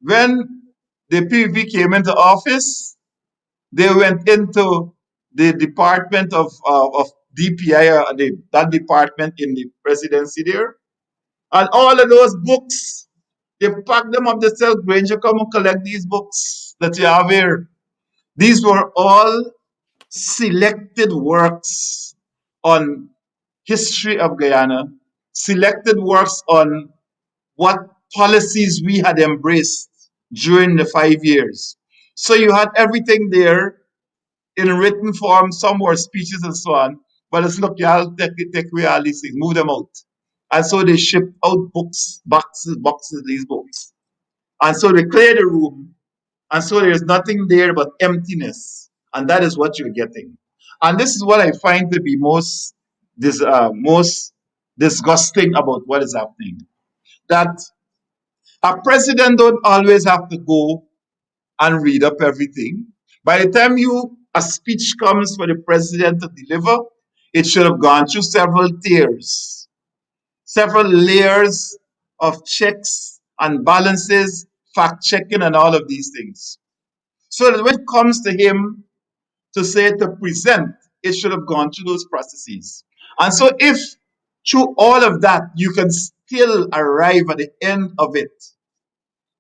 when the PVP came into office, they went into the department of DPI, that department in the presidency there, and all of those books, they packed them up themselves. Granger, come and collect these books. that you have here, these were all selected works on history of Guyana, selected works on what policies we had embraced during the 5 years. So you had everything there in written form, some were speeches and so on. But it's look, y'all take away all these things, move them out. And so they shipped out books, boxes, these books. And so they cleared the room. And so there's nothing there but emptiness. And that is what you're getting. And this is what I find to be most disgusting about what is happening. That a president don't always have to go and read up everything. By the time a speech comes for the president to deliver, it should have gone through several tiers, several layers of checks and balances, fact checking, and all of these things. So that when it comes to him to say to present, it should have gone through those processes. And so if through all of that you can still arrive at the end of it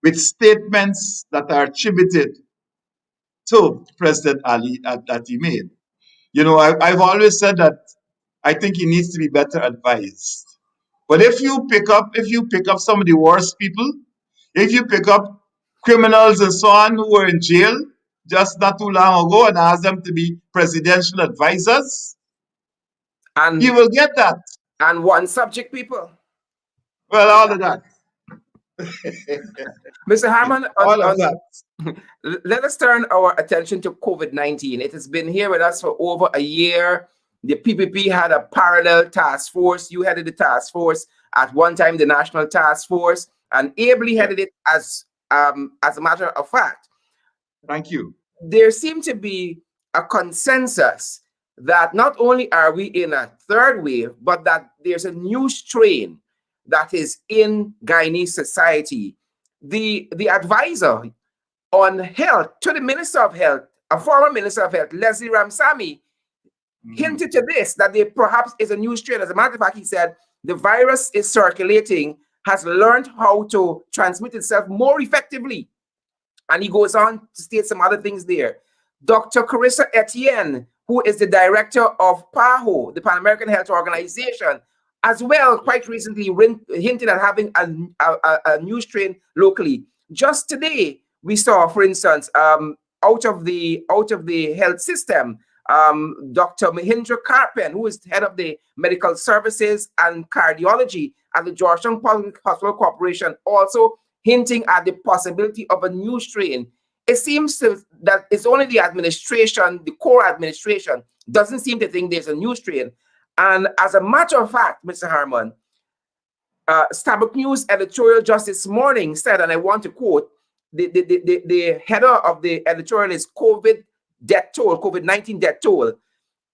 with statements that are attributed to President Ali that he made. You know, I've always said that I think he needs to be better advised. But if you pick up some of the worst people, if you pick up criminals and so on who were in jail just not too long ago and ask them to be presidential advisors, he And will get that. one subject, people. Well, all of that. Mr. Harmon, All of that. let us turn our attention to COVID-19. It has been here with us for over a year. The PPP had a parallel task force. You headed the task force at one time, the National Task Force, and ably Yeah. headed it as a matter of fact. Thank you. There seemed to be a consensus that not only are we in a third wave, but that there's a new strain that is in Guyanese society. The advisor on health to the Minister of Health, a former Minister of Health, Leslie Ramsamy, hinted to this, that there perhaps is a new strain. As a matter of fact, he said the virus is circulating, has learned how to transmit itself more effectively. And he goes on to state some other things there. Dr. Carissa Etienne, who is the director of PAHO, the Pan American Health Organization, as well, quite recently hinted at having a new strain locally. Just today, we saw, for instance, out of the health system, Dr. Mahindra Karpen, who is head of the medical services and cardiology at the Georgetown Public Hospital Corporation, also hinting at the possibility of a new strain. It seems that it's only the administration, the core administration, doesn't seem to think there's a new strain. And as a matter of fact, Mr. Harmon, Starbuck News editorial just this morning said, and I want to quote, the header of the editorial is COVID-19 death toll.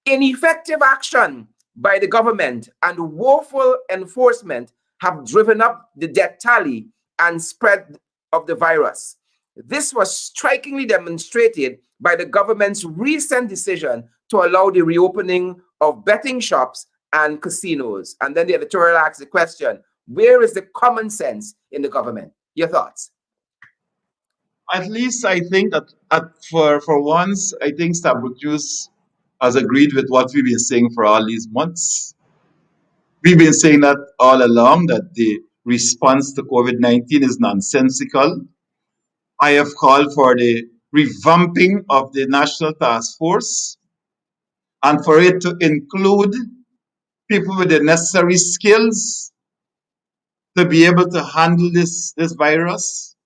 Ineffective action by the government and woeful enforcement have driven up the death tally and spread of the virus. This was strikingly demonstrated by the government's recent decision to allow the reopening of betting shops and casinos. And then the editorial asks the question, where is the common sense in the government? Your thoughts? At least I think that for once, I think Stabrook News has agreed with what we've been saying for all these months. We've been saying that all along, that the response to COVID-19 is nonsensical. I have called for the revamping of the National Task Force and for it to include people with the necessary skills to be able to handle this virus.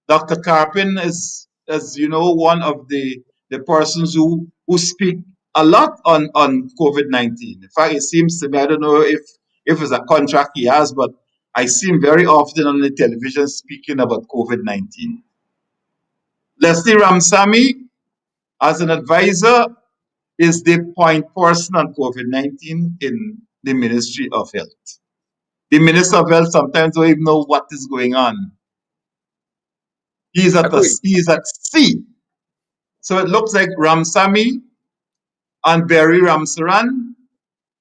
Dr. Carpin is, as you know, one of the persons who speak a lot on COVID-19. In fact, it seems to me, I don't know if it's a contract he has, but I see him very often on the television speaking about COVID-19. Leslie Ramsamy, as an advisor, is the point person on COVID-19 in the Ministry of Health. The Minister of Health sometimes don't even know what is going on. Agreed. He's at sea. So it looks like Ramsamy and Barry Ramsaran,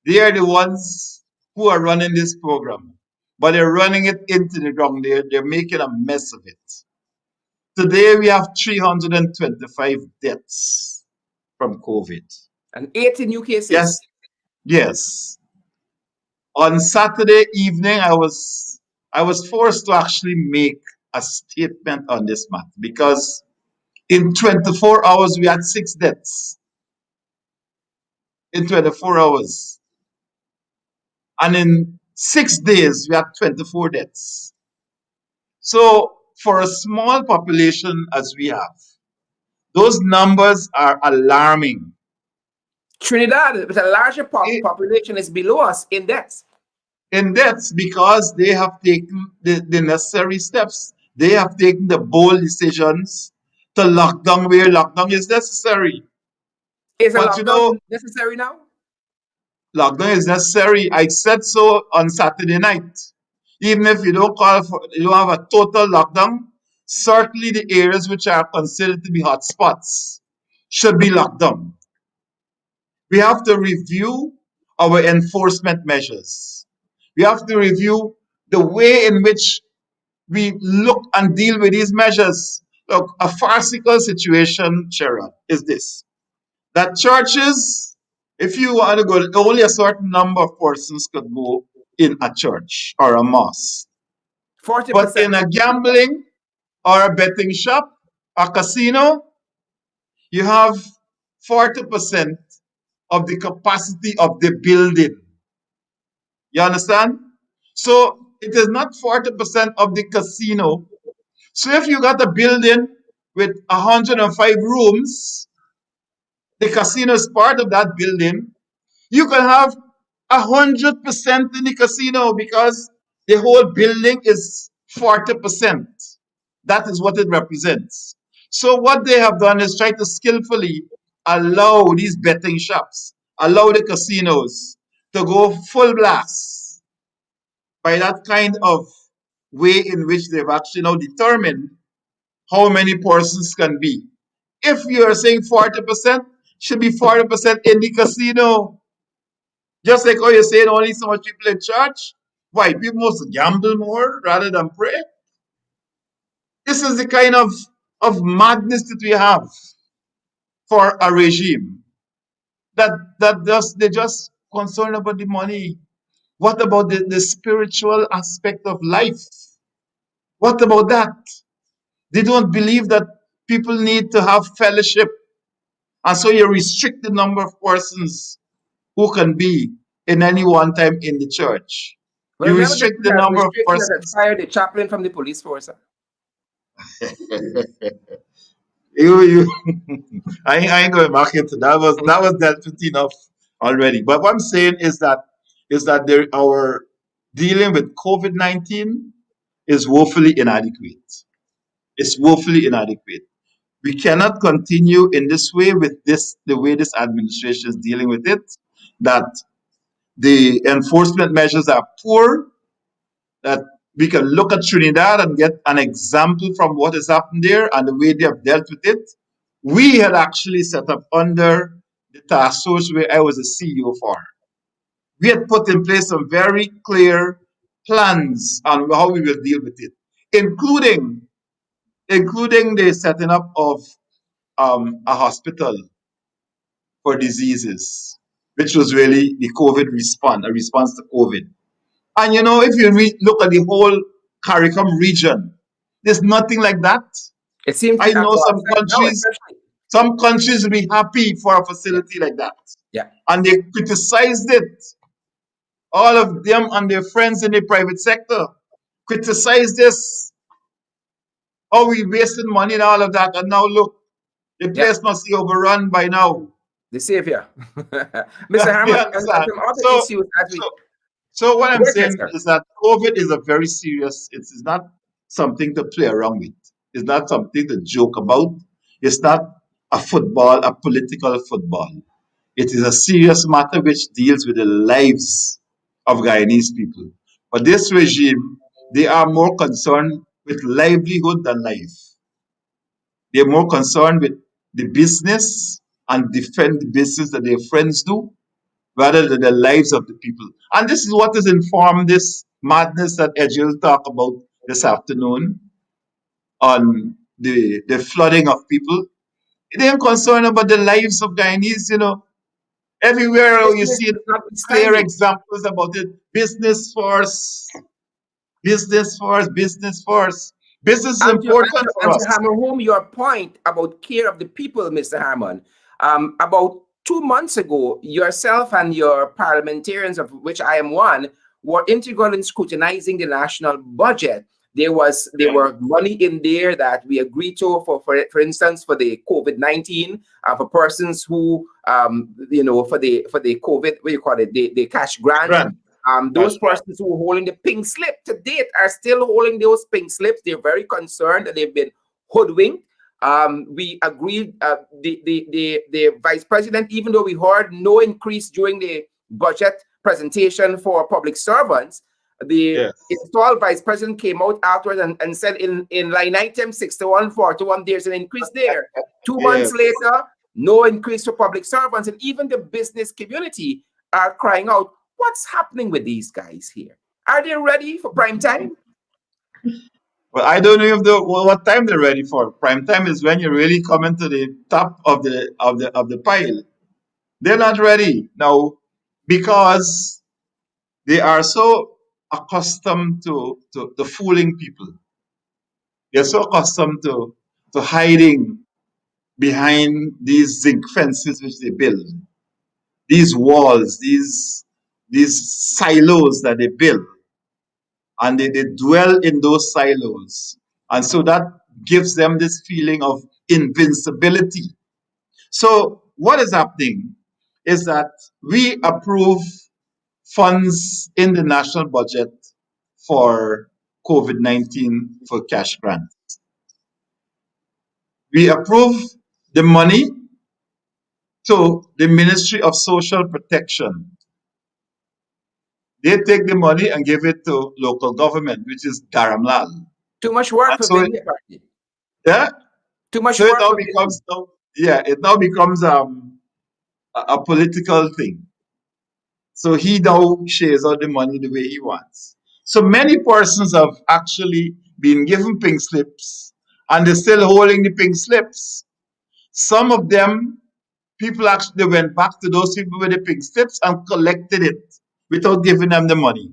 they are the ones who are running this program. But they're running it into the ground. They're making a mess of it. Today we have 325 deaths from COVID. And 80 new cases. Yes, yes. On Saturday evening, I was forced to actually make a statement on this matter because in 24 hours we had 6 deaths in 24 hours, and in 6 days we had 24 deaths. So for a small population as we have, those numbers are alarming. Trinidad, with a larger I- population, is below us in deaths. And that's because they have taken the necessary steps. They have taken the bold decisions to lock down where lockdown is necessary. Is a But lockdown necessary now? lockdown is necessary. I said so on Saturday night. Even if you don't have a total lockdown, certainly the areas which are considered to be hotspots should be locked down. We have to review our enforcement measures. We have to review the way in which we look and deal with these measures. Look, a farcical situation, Sharon, is this: that churches, if you want to go, only a certain number of persons could go in a church or a mosque. But 40%. in a gambling or a betting shop, a casino, you have 40% of the capacity of the building. You understand? So it is not 40% of the casino. So if you got a building with 105 rooms, the casino is part of that building. You can have 100% in the casino because the whole building is 40%. That is what it represents. So what they have done is try to skillfully allow these betting shops, allow the casinos to go full blast by that kind of way in which they've actually now determined how many persons can be. If you are saying 40%, should be 40% in the casino. Just like how you're saying only so much people in church. Why? People must gamble more rather than pray. This is the kind of madness that we have for a regime that just they just concerned about the money. What about the spiritual aspect of life? What about that? They don't believe that people need to have fellowship. And so you restrict the number of persons who can be in any one time in the church. Well, You remember, this restrict is the a number of restriction that persons. expired the chaplain from the police force. You I ain't going back into that was dealt with enough already. But what I'm saying is that there our dealing with COVID-19 is woefully inadequate. It's woefully inadequate. We cannot continue in this way with this the way this administration is dealing with it. That the enforcement measures are poor, that we can look at Trinidad and get an example from what has happened there and the way they have dealt with it. We had actually set up under the task force where I was a CEO for. We had put in place some very clear plans on how we will deal with it, including the setting up of a hospital for diseases, which was really the COVID response, a response to COVID. And if you look at the whole CARICOM region, there's nothing like that. It seems to I be at know our some side now, countries, especially. some countries will be happy for a Yeah, facility like that. yeah. And they criticized it. All of them and their friends in the private sector criticized this. Oh, we wasted money and all of that. And now look, the Yeah. place must be overrun by now. The savior. Mr. You Harmon, and understand? some other So, issues as so we So what go I'm ahead, saying sir. is that COVID is a very serious. It is not something to play around with. It's not something to joke about. It's not a political football. It is a serious matter which deals with the lives of Guyanese people. But this regime, they are more concerned with livelihood than life. They're more concerned with the business and defend the business that their friends do rather than the lives of the people. And this is what has informed this madness that Edge will talk about this afternoon on the flooding of people. They ain't concerned about the lives of Guyanese, you know. Everywhere you Business see clear notwithstanding. examples about it. Business force, business force, business force. Business is And to, and important to, for and to us. hammer home your point about care of the people, Mr. Harmon, about 2 months ago, yourself and your parliamentarians, of which I am one, were integral in scrutinizing the national budget. There Yeah. were money in there that we agreed to for instance for the COVID-19, for persons who for the COVID, what do you call it, the cash grant. Grant, Those cash grant. persons who were holding the pink slip to date are still holding those pink slips. They're very concerned that they've been hoodwinked. We agreed, the vice president, even though we heard no increase during the budget presentation for public servants, the Yes. installed vice president came out afterwards and said in line item 6141, there's an increase there. 2 months Yes. later, no increase for public servants, and even the business community are crying out, what's happening with these guys here? Are they ready for prime time? Well, I don't know if what time they're ready for. Prime time is when you really come into the top of the pile. They're not ready now because they are so accustomed to fooling people. They're so accustomed to hiding behind these zinc fences which they build, these walls, these silos that they build, and they dwell in those silos. And so that gives them this feeling of invincibility. So what is happening is that we approve funds in the national budget for COVID-19 for cash grants. We approve the money to the Ministry of Social Protection. They take the money and give it to local government, which is Garamlal. Too much work And for so, Vinny Party. yeah, Too much so it work now for Vinny. becomes, yeah, it now becomes a political thing. So he now shares out the money the way he wants. So many persons have actually been given pink slips and they're still holding the pink slips. Some of them, people actually went back to those people with the pink slips and collected it without giving them the money.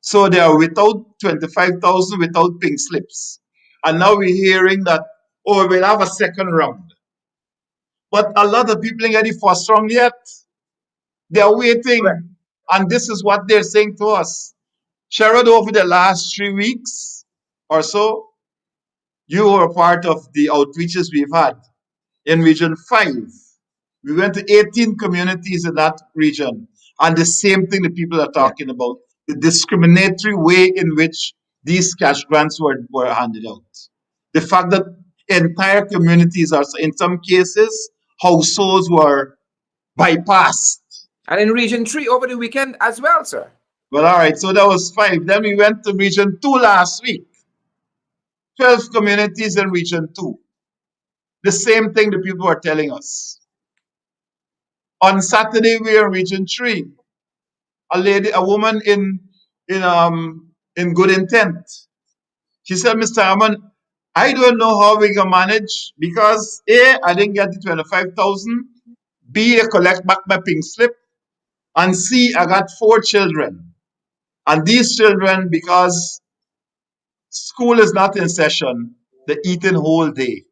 So they are without 25,000 without pink slips. And now we're hearing that, oh, we'll have a second round. But a lot of people ain't get the first round yet. They're Correct. waiting. And this is what they're saying to us. Sherrod, over the last 3 weeks or so, you were part of the outreaches we've had in Region 5. We went to 18 communities in that region. And the same thing that people are Yeah. talking about, the discriminatory way in which these cash grants were handed out. The fact that entire communities are, in some cases, households were bypassed. And in Region 3 over the weekend as well, sir. Well, all right, so that was 5. Then we went to Region 2 last week. 12 communities in Region 2. The same thing the people were telling us. On Saturday, we were in Region 3. A woman in good intent. She said, Mr. Harmon, I don't know how we can manage because A, I didn't get the 25,000. B, I collect back my pink slip. And C, I got 4 children. And these children, because school is not in session, they're eating whole day.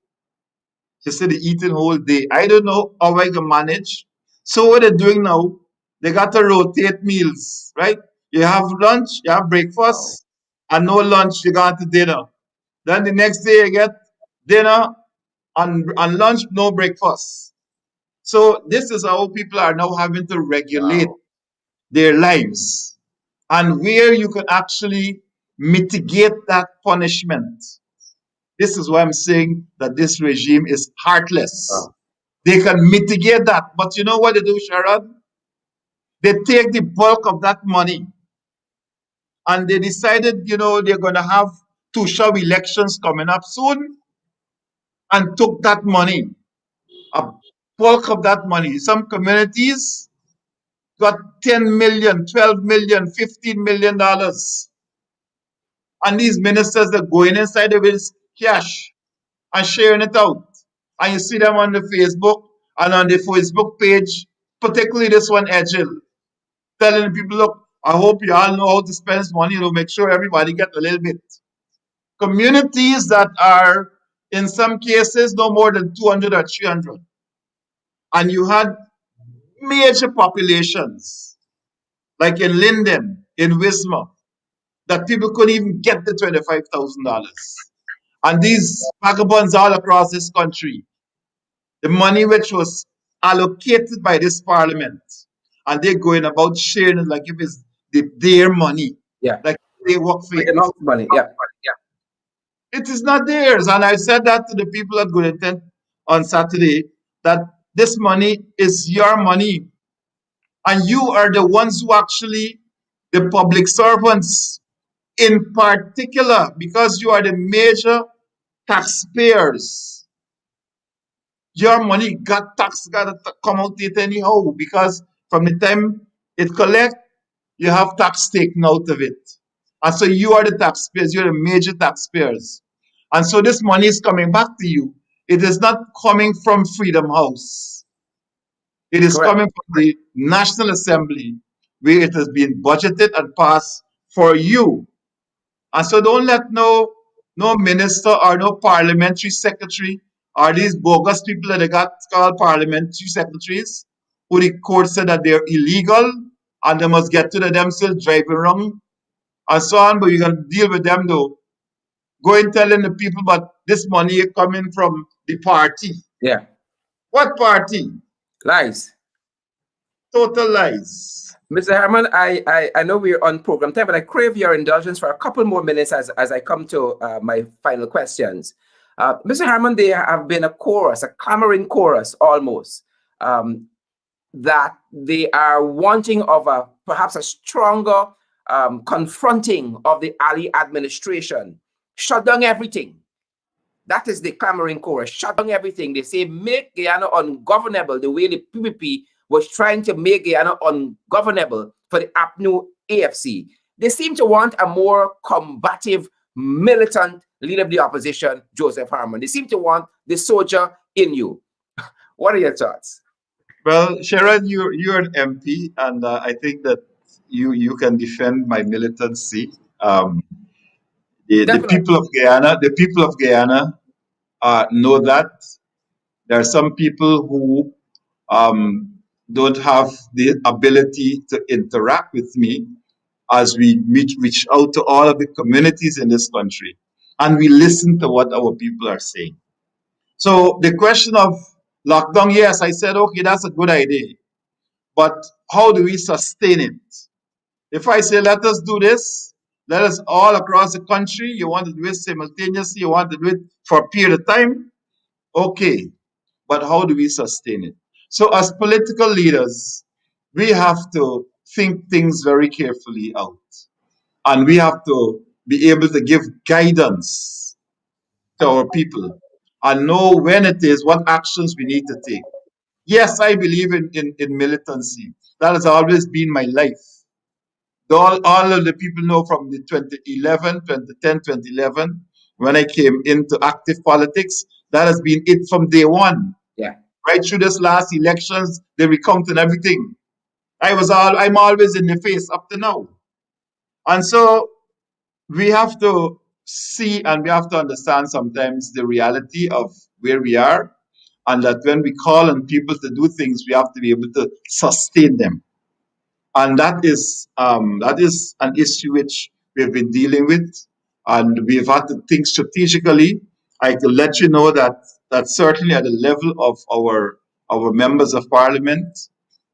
She said they're eating whole day. I don't know how I can manage. So what they're doing now, they got to rotate meals, right? You have lunch, you have Wow. breakfast, and no lunch, you got to dinner. Then the next day you get dinner and lunch, no breakfast. So this is how people are now having to regulate Wow. their lives. And where you can actually mitigate that punishment. This is why I'm saying that this regime is heartless. Wow. They can mitigate that. But you know what they do, Sharad? They take the bulk of that money and they decided, they're going to have two show elections coming up soon and took that money, a bulk of that money. Some communities got 10 million, 12 million, $15 million. And these ministers are going inside with cash. and sharing it out. And you see them on the Facebook and on the Facebook page, particularly this one, Edgil, telling people, look, I hope you all know how to spend money, make sure everybody get a little bit. Communities that are, in some cases, no more than 200 or 300. And you had major populations, like in Linden, in Wismar, that people couldn't even get the $25,000. And these vagabonds all across this country, the money which was allocated by this parliament, and they're going about sharing it like if it's their money, Yeah. like they work for Like the it. mouse money. Yeah. It is not theirs. And I said that to the people at Good Intent on Saturday, that this money is your money. And you are the ones who actually, the public servants in particular, because you are the major taxpayers. Your money got tax got to come out it anyhow, because from the time it collect, you have tax taken out of it. And so you are the taxpayers, you're the major taxpayers. And so this money is coming back to you. It is not coming from Freedom House. It is Correct. coming from the National Assembly, where it has been budgeted and passed for you. And so don't let no minister or no parliamentary secretary or these bogus people that they got called parliamentary secretaries, who the court said that they're illegal and they must get to the themselves driving around and so on, but you can deal with them though. Go and telling the people, but this money coming from the party. Yeah. What party? Lies. Total lies. Mr. Harmon, I know we're on program time, but I crave your indulgence for a couple more minutes as I come to my final questions. Mr. Harmon, there have been a chorus, a clamoring chorus almost, that they are wanting of perhaps a stronger confronting of the Ali administration. Shut down everything. That is the clamoring chorus. Shut down everything. They say make Guyana ungovernable the way the PPP was trying to make Guyana ungovernable for the APNU AFC. They seem to want a more combative, militant leader of the opposition, Joseph Harmon. They seem to want the soldier in you. What are your thoughts? Well, Sharon, you're an MP, and I think that you can defend my militancy. The Definitely. people of Guyana, know that there are some people who don't have the ability to interact with me as we reach out to all of the communities in this country, and we listen to what our people are saying. So the question of lockdown, yes, I said, okay, that's a good idea, but how do we sustain it? If I say, let us do this, let us all across the country, you want to do it simultaneously, you want to do it for a period of time, okay, but how do we sustain it? So, as political leaders, we have to think things very carefully out. And we have to be able to give guidance to our people and know when it is, what actions we need to take. Yes, I believe in militancy. That has always been my life. All of the people know from the 2011, 2010, 2011, when I came into active politics, that has been it from day one. Yeah. Right through this last elections, the recount and everything. I'm always in the face up to now. And so we have to see and we have to understand sometimes the reality of where we are, and that when we call on people to do things, we have to be able to sustain them. And that is an issue which we've been dealing with, and we've had to think strategically. I can let you know that certainly at the level of our members of parliament,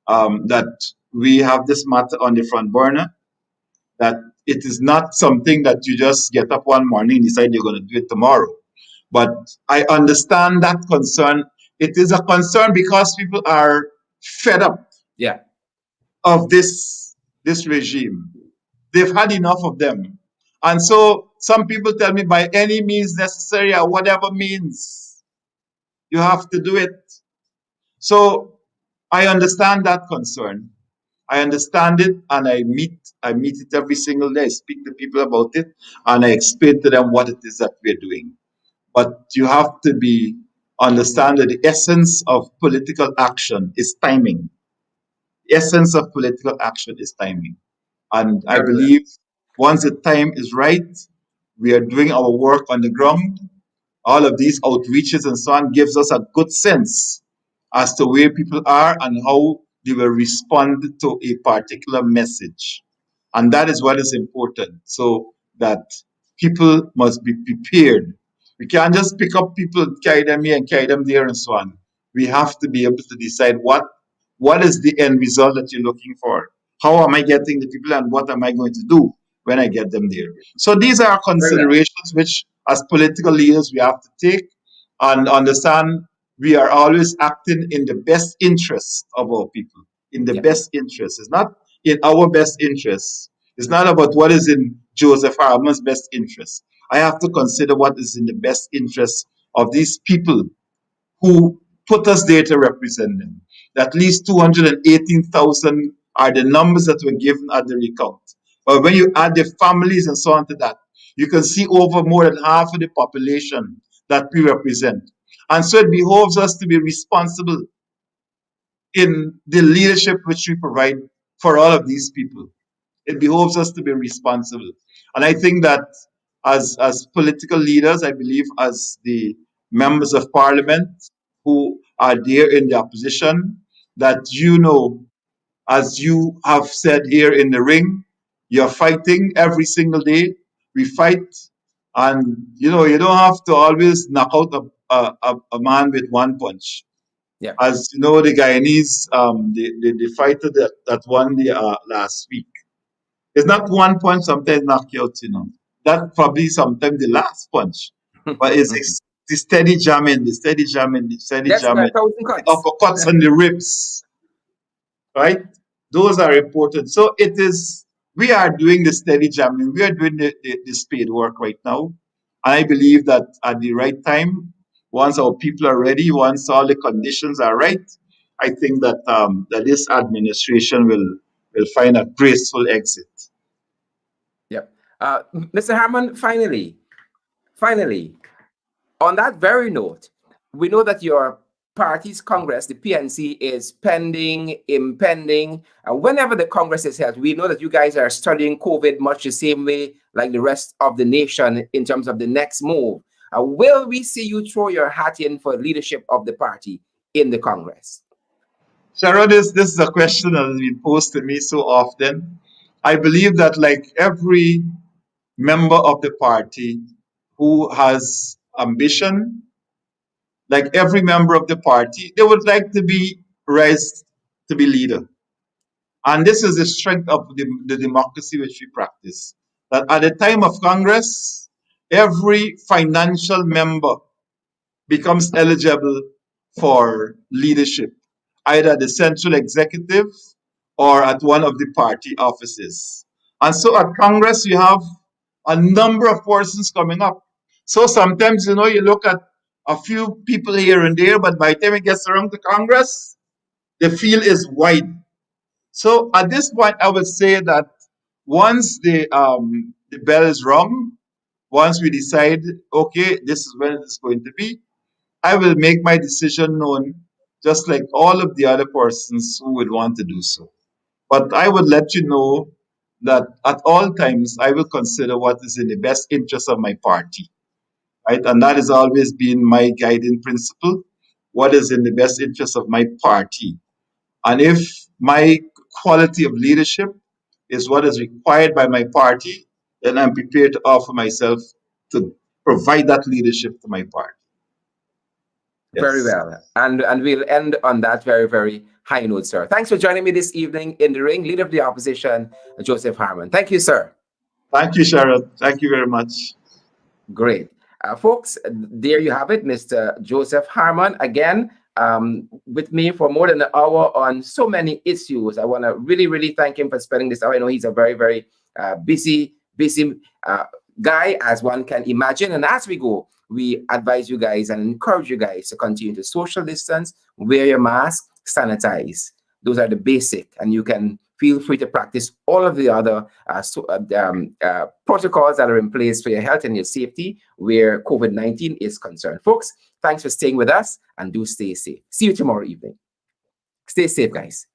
that we have this matter on the front burner. That it is not something that you just get up one morning and decide you're going to do it tomorrow. But I understand that concern. It is a concern because people are fed up Yeah. of this regime. They've had enough of them. And so some people tell me by any means necessary or whatever means, you have to do it. So I understand that concern. I understand it, and I meet it every single day. I speak to people about it and I explain to them what it is that we're doing. But you have to be understand that the essence of political action is timing. The essence of political action is timing. And I Very well. believe once the time is right, we are doing our work on the ground. All of these outreaches and so on gives us a good sense as to where people are and how they will respond to a particular message. And that is what is important. So that people must be prepared. We can't just pick up people, carry them here and carry them there and so on. We have to be able to decide what is the end result that you're looking for. How am I getting the people and what am I going to do when I get them there? So these are Very well. considerations which as political leaders we have to take and understand we are always acting in the best interest of our people, in the Yeah. best interest. It's not in our best interest. It's not about what is in Joseph Harmon's best interest. I have to consider what is in the best interest of these people who put us there to represent them. At least 218,000 are the numbers that were given at the recount. But when you add the families and so on to that, you can see over more than half of the population that we represent. And so it behoves us to be responsible in the leadership which we provide for all of these people. It behoves us to be responsible. And I think that as political leaders, I believe as the members of parliament who are there in the opposition, that you know, as you have said here in the ring, you're fighting every single day. We fight, and you know, you don't have to always knock out a man with one punch. Yeah. As you know, the Guyanese, the fighter that won the last week, it's not one punch sometimes knock you out, you know. That probably sometimes the last punch. But the steady jamming, the steady jamming, the steady That's the jamming, thousand the cuts. uppercuts on the ribs, right? Those are important. So it is, we are doing the steady jamming, we are doing the spade work right now. I believe that at the right time, once our people are ready, once all the conditions are right, I think that that this administration will find a graceful exit. Yep. Mr. Harmon, finally, on that very note, we know that your party's Congress, the PNC, is pending, impending. And whenever the Congress is held, we know that you guys are studying COVID much the same way like the rest of the nation in terms of the next move. Will we see you throw your hat in for leadership of the party in the Congress? Sharon, this is a question that has been posed to me so often. I believe that, like every member of the party who has ambition, like every member of the party, they would like to be raised to be leader. And this is the strength of the democracy which we practice. That at the time of Congress, every financial member becomes eligible for leadership, either at the central executive or at one of the party offices. And so at Congress, you have a number of persons coming up. So sometimes, you know, you look at a few people here and there, but by the time it gets around to Congress, the field is wide. So at this point, I would say that once the bell is rung, once we decide, okay, this is when it's going to be, I will make my decision known, just like all of the other persons who would want to do so. But I would let you know that at all times I will consider what is in the best interest of my party, right? And that has always been my guiding principle. What is in the best interest of my party? And if my quality of leadership is what is required by my party, then I'm prepared to offer myself to provide that leadership to my party. Very Yes. well. And we'll end on that very, very high note, sir. Thanks for joining me this evening in the ring, Leader of the Opposition, Joseph Harmon. Thank you, sir. Thank you, Sharon. Thank you very much. Great. Folks, there you have it, Mr. Joseph Harmon. Again, with me for more than an hour on so many issues. I want to really, really thank him for spending this hour. I know he's a very, very busy guy, as one can imagine. And as we go, we advise you guys and encourage you guys to continue to social distance, wear your mask, sanitize. Those are the basic, and you can feel free to practice all of the other protocols that are in place for your health and your safety where COVID-19 is concerned. Folks, thanks for staying with us and do stay safe. See you tomorrow evening. Stay safe, guys.